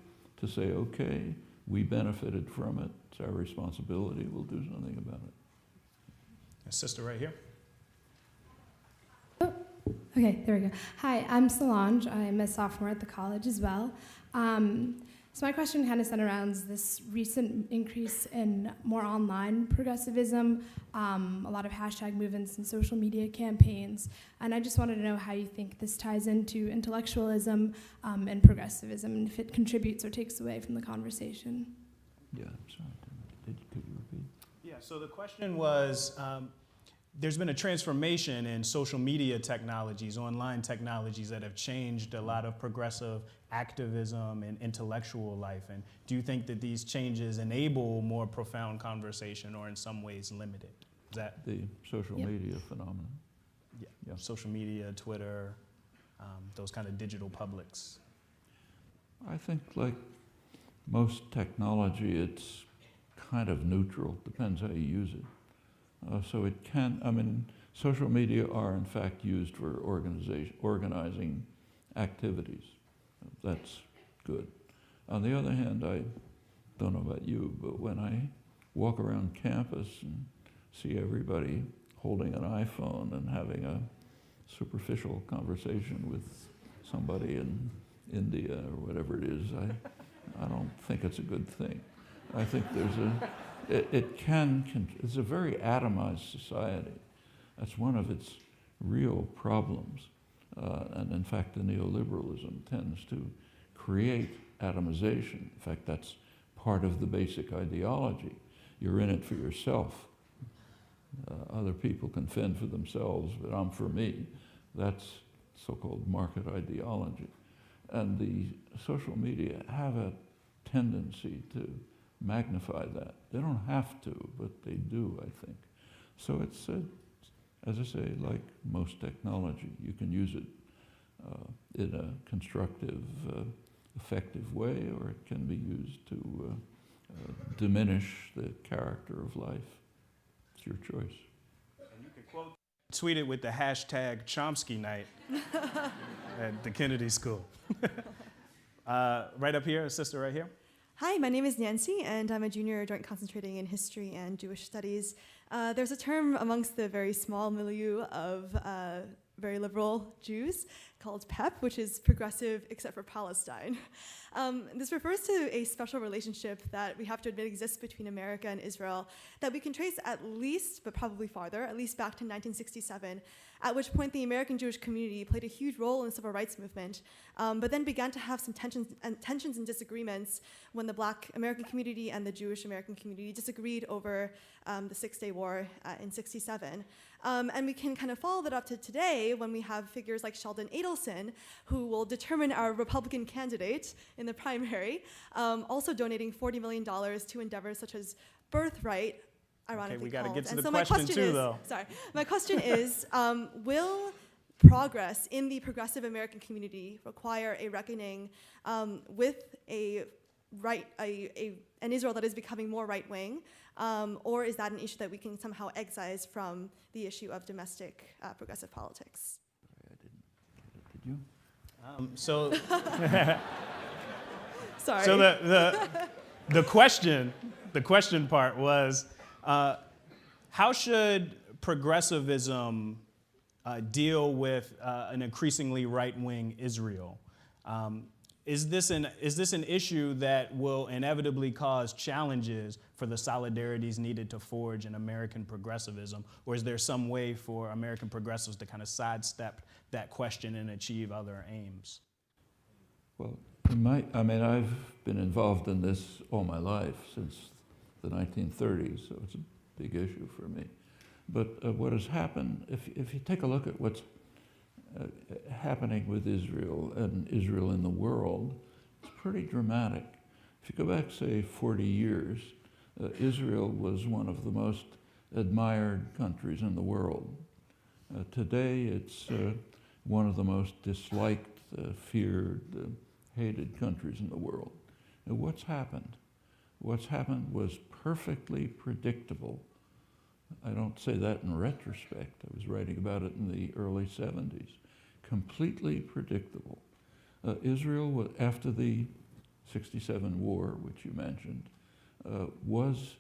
to say, okay, we benefited from it, it's our responsibility, we'll do something about it.
Sister right here.
Oh, okay, there we go. Hi, I'm Solange. I'm a sophomore at the college as well. So my question kind of centers around this recent increase in more online progressivism, a lot of hashtag movements and social media campaigns, and I just wanted to know how you think this ties into intellectualism and progressivism, and if it contributes or takes away from the conversation.
Yeah, I'm sorry. Could you repeat?
Yeah, so the question was, there's been a transformation in social media technologies, online technologies that have changed a lot of progressive activism and intellectual life. And do you think that these changes enable more profound conversation or in some ways limit it? Is that
The social media phenomenon.
yeah. Social media, Twitter, those kind of digital publics?
I think like most technology, it's kind of neutral, depends how you use it. So it can, social media are in fact used for organizing activities. That's good. On the other hand, I don't know about you, but when I walk around campus and see everybody holding an iPhone and having a superficial conversation with somebody in India or whatever it is, I don't think it's a good thing. I think it's a very atomized society. That's one of its real problems. And in fact, the neoliberalism tends to create atomization. In fact, that's part of the basic ideology. You're in it for yourself. Other people can fend for themselves, but I'm for me. That's so-called market ideology. And the social media have a tendency to magnify that. They don't have to, but they do, I think. So it's, as I say, like most technology, you can use it in a constructive, effective way, or it can be used to diminish the character of life. It's your choice.
And you can tweet it with the hashtag Chomsky night at the Kennedy School. Right up here, a sister right here.
Hi, my name is Nancy, and I'm a junior joint concentrating in history and Jewish studies. There's a term amongst the very small milieu of very liberal Jews called PEP, which is progressive except for Palestine. This refers to a special relationship that we have to admit exists between America and Israel that we can trace at least, but probably farther, at least back to 1967, at which point the American Jewish community played a huge role in the civil rights movement, but then began to have some tensions and disagreements when the Black American community and the Jewish American community disagreed over the Six-Day War in '67. And we can kind of follow that up to today when we have figures like Sheldon Adelson, who will determine our Republican candidate in the primary, also donating $40 million to endeavors such as Birthright, ironically
Okay, we got to
called.
get to
And
the
so my
question too,
is,
though.
Sorry, my question is, will progress in the progressive American community require a reckoning with an Israel that is becoming more right-wing, or is that an issue that we can somehow excise from the issue of domestic progressive politics?
Did you?
So
Sorry.
So the question part was, how should progressivism deal with an increasingly right-wing Israel? Is this an issue that will inevitably cause challenges for the solidarities needed to forge an American progressivism, or is there some way for American progressives to kind of sidestep that question and achieve other aims?
Well, I've been involved in this all my life, since the 1930s, so it's a big issue for me. But what has happened, if you take a look at what's happening with Israel and Israel in the world, it's pretty dramatic. If you go back, say, 40 years, Israel was one of the most admired countries in the world. Today, it's one of the most disliked, feared, hated countries in the world. And what's happened? What's happened was perfectly predictable. I don't say that in retrospect. I was writing about it in the early 70s. Completely predictable. Israel, after the '67 war, which you mentioned, was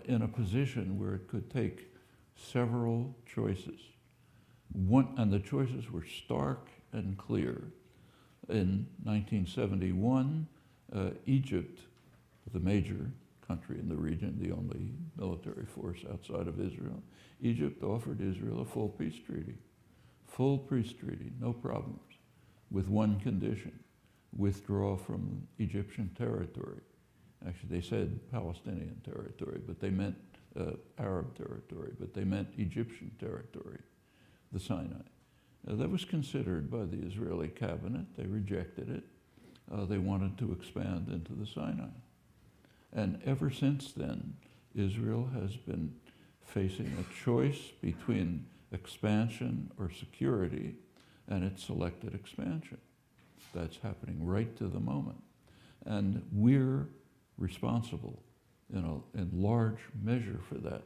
in a position where it could take several choices. And the choices were stark and clear. In 1971, Egypt, the major country in the region, the only military force outside of Israel, Egypt offered Israel a full peace treaty. Full peace treaty, no problems, with one condition: withdraw from Egyptian territory. Actually, they said Palestinian territory, but they meant Arab territory, but they meant Egyptian territory, the Sinai. That was considered by the Israeli cabinet. They rejected it. They wanted to expand into the Sinai. And ever since then, Israel has been facing a choice between expansion or security, and it selected expansion. That's happening right to the moment. And we're responsible in large measure for that.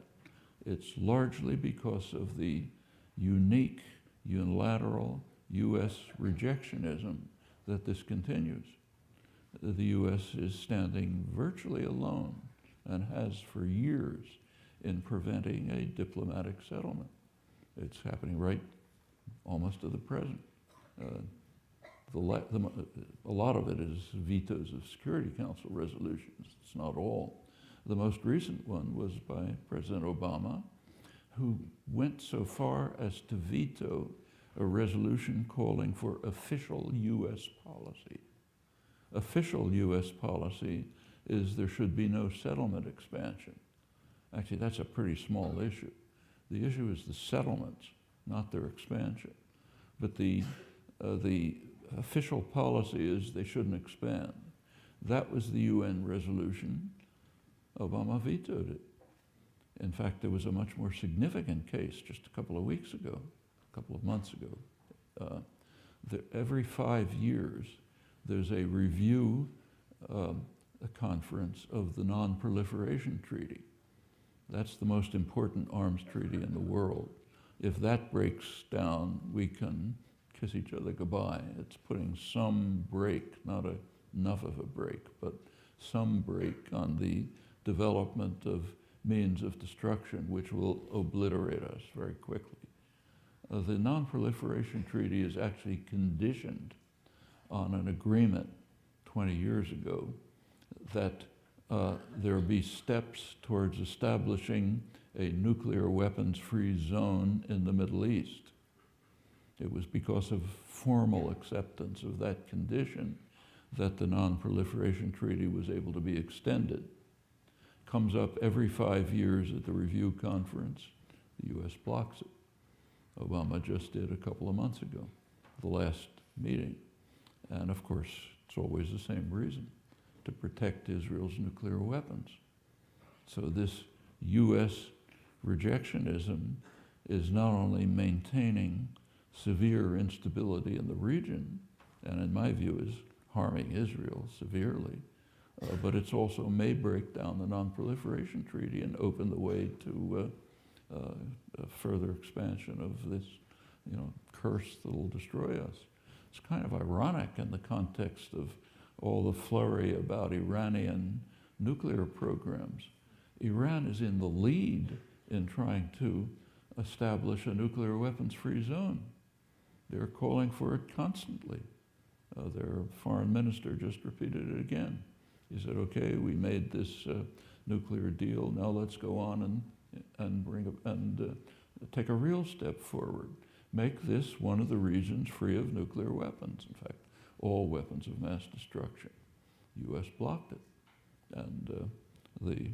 It's largely because of the unique, unilateral U.S. rejectionism that this continues. The U.S. is standing virtually alone, and has for years, in preventing a diplomatic settlement. It's happening right almost to the present. A lot of it is vetoes of Security Council resolutions. It's not all. The most recent one was by President Obama, who went so far as to veto a resolution calling for official U.S. policy. Official U.S. policy is there should be no settlement expansion. Actually, that's a pretty small issue. The issue is the settlements, not their expansion. But the official policy is they shouldn't expand. That was the UN resolution. Obama vetoed it. In fact, there was a much more significant case just a couple of weeks ago, a couple of months ago. Every 5 years, there's a review, a conference of the Non-Proliferation Treaty. That's the most important arms treaty in the world. If that breaks down, we can kiss each other goodbye. It's putting some brake, not enough of a brake, but some brake on the development of means of destruction which will obliterate us very quickly. The Non-Proliferation Treaty is actually conditioned on an agreement 20 years ago that there be steps towards establishing a nuclear weapons-free zone in the Middle East. It was because of formal acceptance of that condition that the Non-Proliferation Treaty was able to be extended. Comes up every 5 years at the review conference. The U.S. blocks it. Obama just did a couple of months ago, the last meeting. And of course, it's always the same reason, to protect Israel's nuclear weapons. So this U.S. rejectionism is not only maintaining severe instability in the region, and in my view is harming Israel severely, but it's also may break down the Non-Proliferation Treaty and open the way to a further expansion of this, curse that will destroy us. It's kind of ironic in the context of all the flurry about Iranian nuclear programs. Iran is in the lead in trying to establish a nuclear weapons-free zone. They're calling for it constantly. Their foreign minister just repeated it again. He said, okay, we made this nuclear deal, now let's go on and take a real step forward. Make this one of the regions free of nuclear weapons. In fact, all weapons of mass destruction. The U.S. blocked it. And the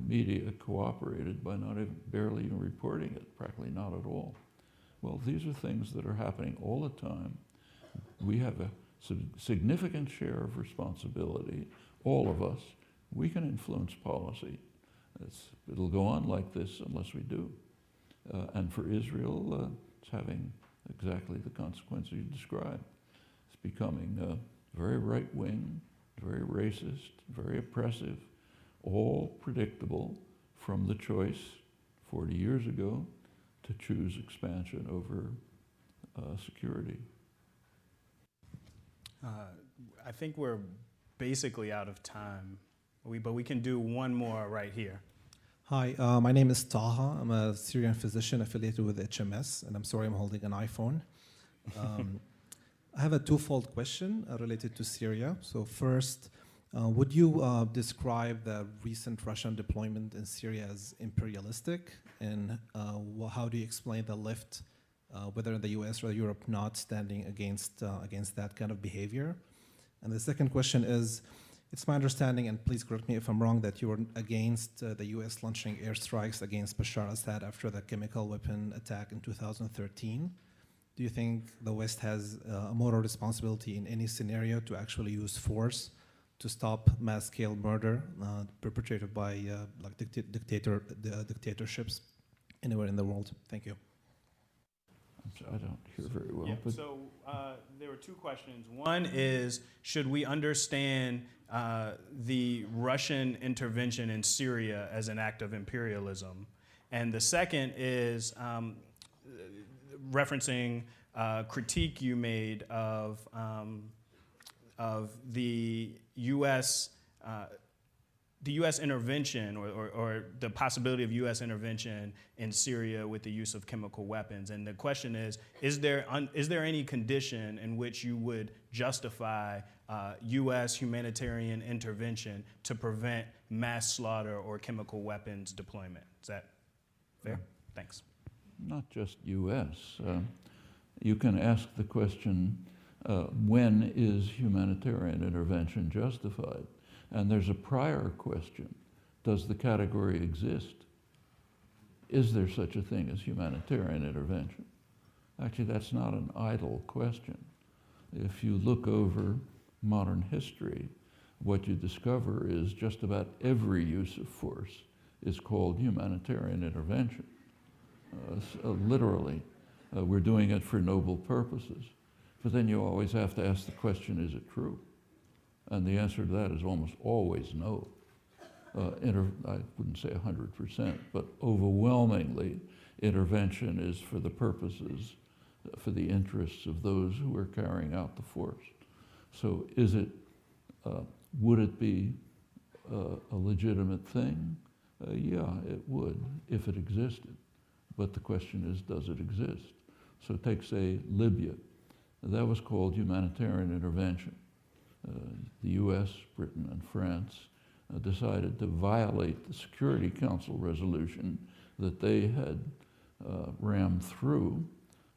media cooperated by barely even reporting it, practically not at all. Well, these are things that are happening all the time. We have a significant share of responsibility, all of us. We can influence policy. It'll go on like this unless we do. And for Israel, it's having exactly the consequences you described. It's becoming very right-wing, very racist, very oppressive, all predictable from the choice 40 years ago to choose expansion over security.
I think we're basically out of time, but we can do one more right here.
Hi, my name is Taha. I'm a Syrian physician affiliated with HMS, and I'm sorry I'm holding an iPhone. I have a twofold question related to Syria. So first, would you describe the recent Russian deployment in Syria as imperialistic? And how do you explain the left, whether in the US or Europe, not standing against that kind of behavior? And the second question is, it's my understanding, and please correct me if I'm wrong, that you were against the US launching airstrikes against Bashar Assad after the chemical weapon attack in 2013. Do you think the West has a moral responsibility in any scenario to actually use force to stop mass-scale murder perpetrated by dictatorships anywhere in the world? Thank you.
I don't hear very well.
Yeah,
but
so there were two questions. One is, should we understand the Russian intervention in Syria as an act of imperialism? And the second is referencing critique you made of the U.S. Intervention or the possibility of U.S. intervention in Syria with the use of chemical weapons. And the question is there any condition in which you would justify U.S. humanitarian intervention to prevent mass slaughter or chemical weapons deployment? Is that fair? Thanks.
not just U.S. You can ask the question, when is humanitarian intervention justified? And there's a prior question. Does the category exist? Is there such a thing as humanitarian intervention? Actually, that's not an idle question. If you look over modern history, what you discover is just about every use of force is called humanitarian intervention. Literally, we're doing it for noble purposes. But then you always have to ask the question, is it true? And the answer to that is almost always no. I wouldn't say 100%, but overwhelmingly, intervention is for the purposes, for the interests of those who are carrying out the force. So is it, would it be a legitimate thing? Yeah, it would, if it existed. But the question is, does it exist? So take, say, Libya. That was called humanitarian intervention. The US, Britain, and France decided to violate the Security Council resolution that they had rammed through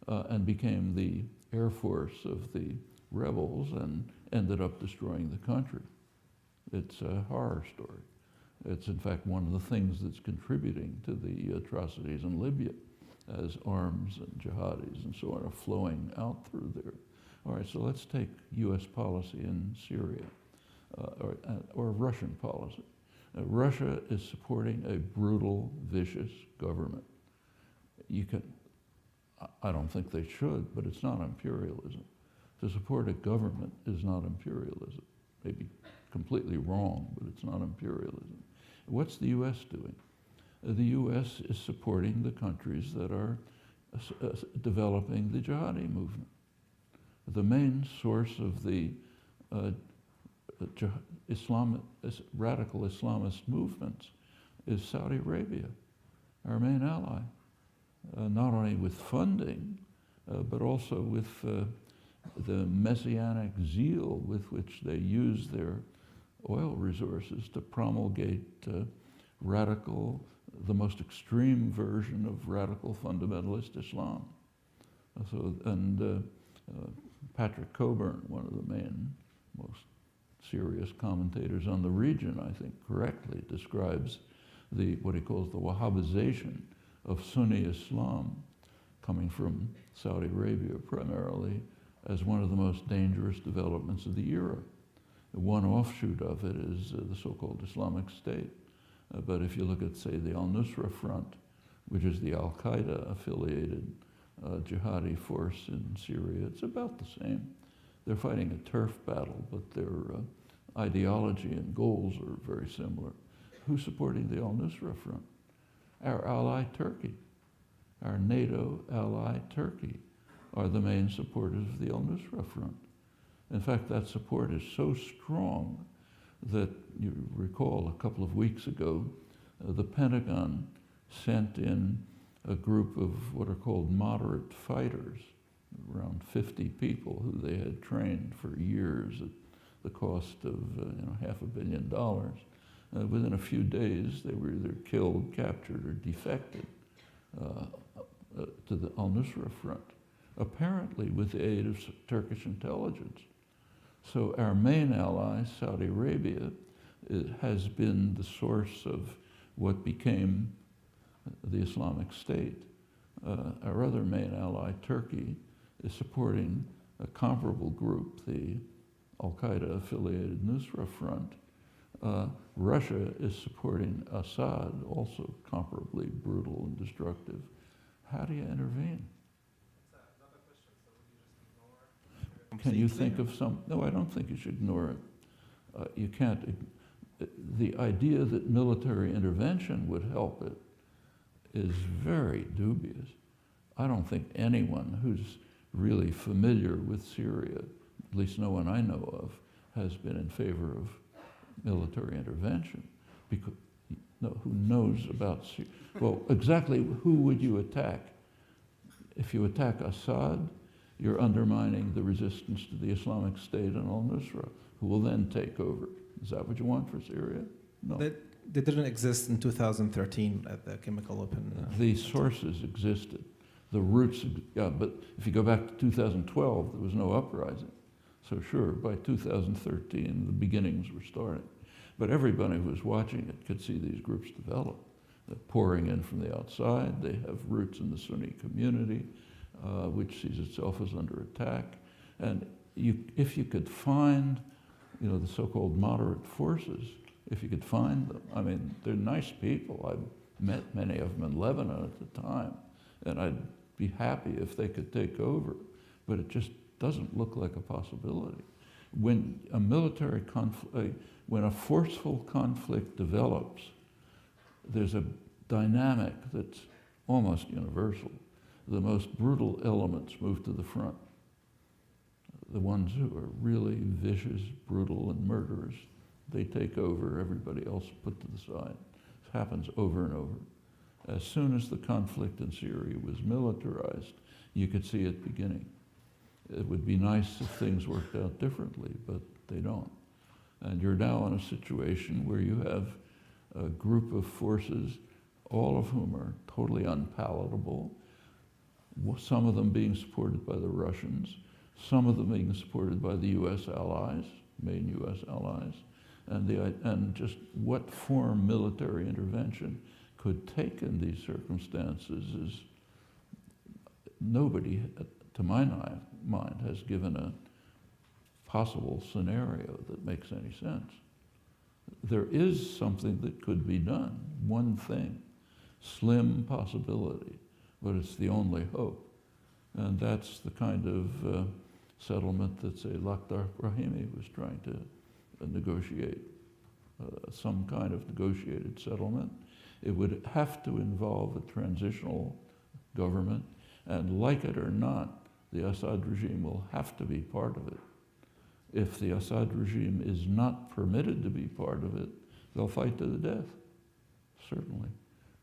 and became the air force of the rebels and ended up destroying the country. It's a horror story. It's in fact one of the things that's contributing to the atrocities in Libya, as arms and jihadis and so on are flowing out through there. All right, so let's take US policy in Syria, or Russian policy. Russia is supporting a brutal, vicious government. I don't think they should, but it's not imperialism. To support a government is not imperialism. Maybe completely wrong, but it's not imperialism. What's the US doing? The US is supporting the countries that are developing the jihadi movement. The main source of the radical Islamist movements is Saudi Arabia, our main ally, not only with funding, but also with the messianic zeal with which they use their oil resources to promulgate the most extreme version of radical fundamentalist Islam. Patrick Coburn, one of the main, most serious commentators on the region, I think correctly describes what he calls the Wahhabization of Sunni Islam, coming from Saudi Arabia primarily, as one of the most dangerous developments of the era. One offshoot of it is the so-called Islamic State. But if you look at, say, the al-Nusra Front, which is the al-Qaeda affiliated jihadi force in Syria, it's about the same. They're fighting a turf battle, but their ideology and goals are very similar. Who's supporting the al-Nusra Front? Our ally Turkey. Our NATO ally Turkey are the main supporters of the al-Nusra Front. In fact, that support is so strong that you recall a couple of weeks ago, the Pentagon sent in a group of what are called moderate fighters, around 50 people who they had trained for years at the cost of $500 million. Within a few days, they were either killed, captured, or defected to the al-Nusra Front, apparently with the aid of Turkish intelligence. So our main ally, Saudi Arabia, has been the source of what became the Islamic State. Our other main ally, Turkey, is supporting a comparable group, the al-Qaeda-affiliated Nusra Front. Russia is supporting Assad, also comparably brutal and destructive. How do you intervene? Can you think of some? No, I don't think you should ignore it. You can't. The idea that military intervention would help it is very dubious. I don't think anyone who's really familiar with Syria, at least no one I know of, has been in favor of military intervention. Because who knows about Syria? Well, exactly who would you attack? If you attack Assad, you're undermining the resistance to the Islamic State and al-Nusra, who will then take over. Is that what you want for Syria? No.
They didn't exist in 2013 at the chemical weapon.
The sources existed. The roots, but if you go back to 2012, there was no uprising. So sure, by 2013, the beginnings were starting. But everybody who was watching it could see these groups develop. They're pouring in from the outside. They have roots in the Sunni community, which sees itself as under attack. And if you could find, the so-called moderate forces, if you could find them, I mean, they're nice people. I've met many of them in Lebanon at the time, and I'd be happy if they could take over. But it just doesn't look like a possibility. When a military conflict, when a forceful conflict develops, there's a dynamic that's almost universal. The most brutal elements move to the front. The ones who are really vicious, brutal, and murderous, they take over, everybody else put to the side. This happens over and over. As soon as the conflict in Syria was militarized, you could see it beginning. It would be nice if things worked out differently, but they don't. And you're now in a situation where you have a group of forces, all of whom are totally unpalatable, some of them being supported by the Russians, some of them being supported by the U.S. allies, main U.S. allies, and just what form military intervention could take in these circumstances is nobody, to my mind, has given a possible scenario that makes any sense. There is something that could be done, one thing, slim possibility, but it's the only hope. And that's the kind of settlement that, say, Lakhdar Brahimi was trying to negotiate, some kind of negotiated settlement. It would have to involve a transitional government, and like it or not, the Assad regime will have to be part of it. If the Assad regime is not permitted to be part of it, they'll fight to the death, certainly.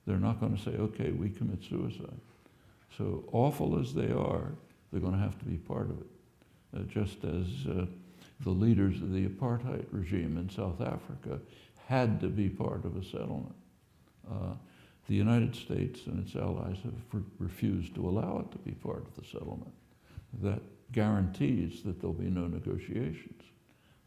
They're not going to say, okay, we commit suicide. So awful as they are, they're going to have to be part of it. Just as the leaders of the apartheid regime in South Africa had to be part of a settlement. The United States and its allies have refused to allow it to be part of the settlement. That guarantees that there'll be no negotiations.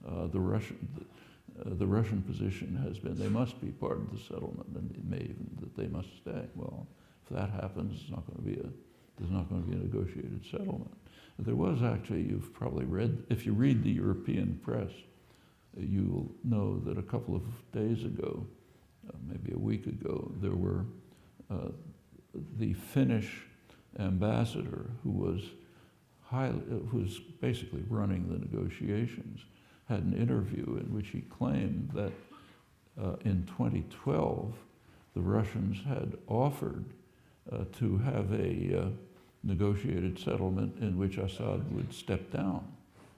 The Russian position has been they must be part of the settlement, and it may even that they must stay. Well, if that happens, there's not going to be a negotiated settlement. There was actually, you've probably read, if you read the European press, you'll know that a couple of days ago, maybe a week ago, there were the Finnish ambassador who was basically running the negotiations, had an interview in which he claimed that in 2012, the Russians had offered to have a negotiated settlement in which Assad would step down.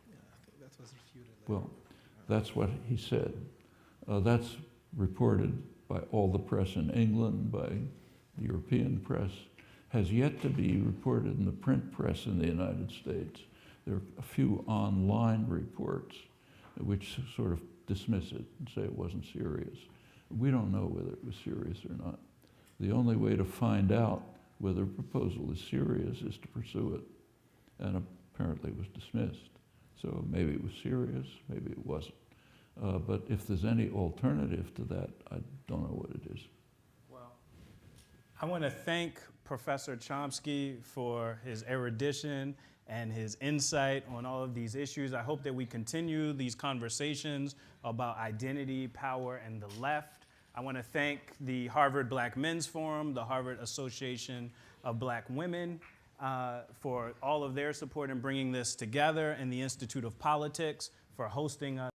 Yeah, I think that was refuted.
Well, that's what he said. That's reported by all the press in England, by the European press, has yet to be reported in the print press in the United States. There are a few online reports which sort of dismiss it and say it wasn't serious. We don't know whether it was serious or not. The only way to find out whether a proposal is serious is to pursue it, and apparently it was dismissed. So maybe it was serious, maybe it wasn't. But if there's any alternative to that, I don't know what it is.
Well, I want to thank Professor Chomsky for his erudition and his insight on all of these issues. I hope that we continue these conversations about identity, power, and the left. I want to thank the Harvard Black Men's Forum, the Harvard Association of Black Women, for all of their support in bringing this together, and the Institute of Politics for hosting us.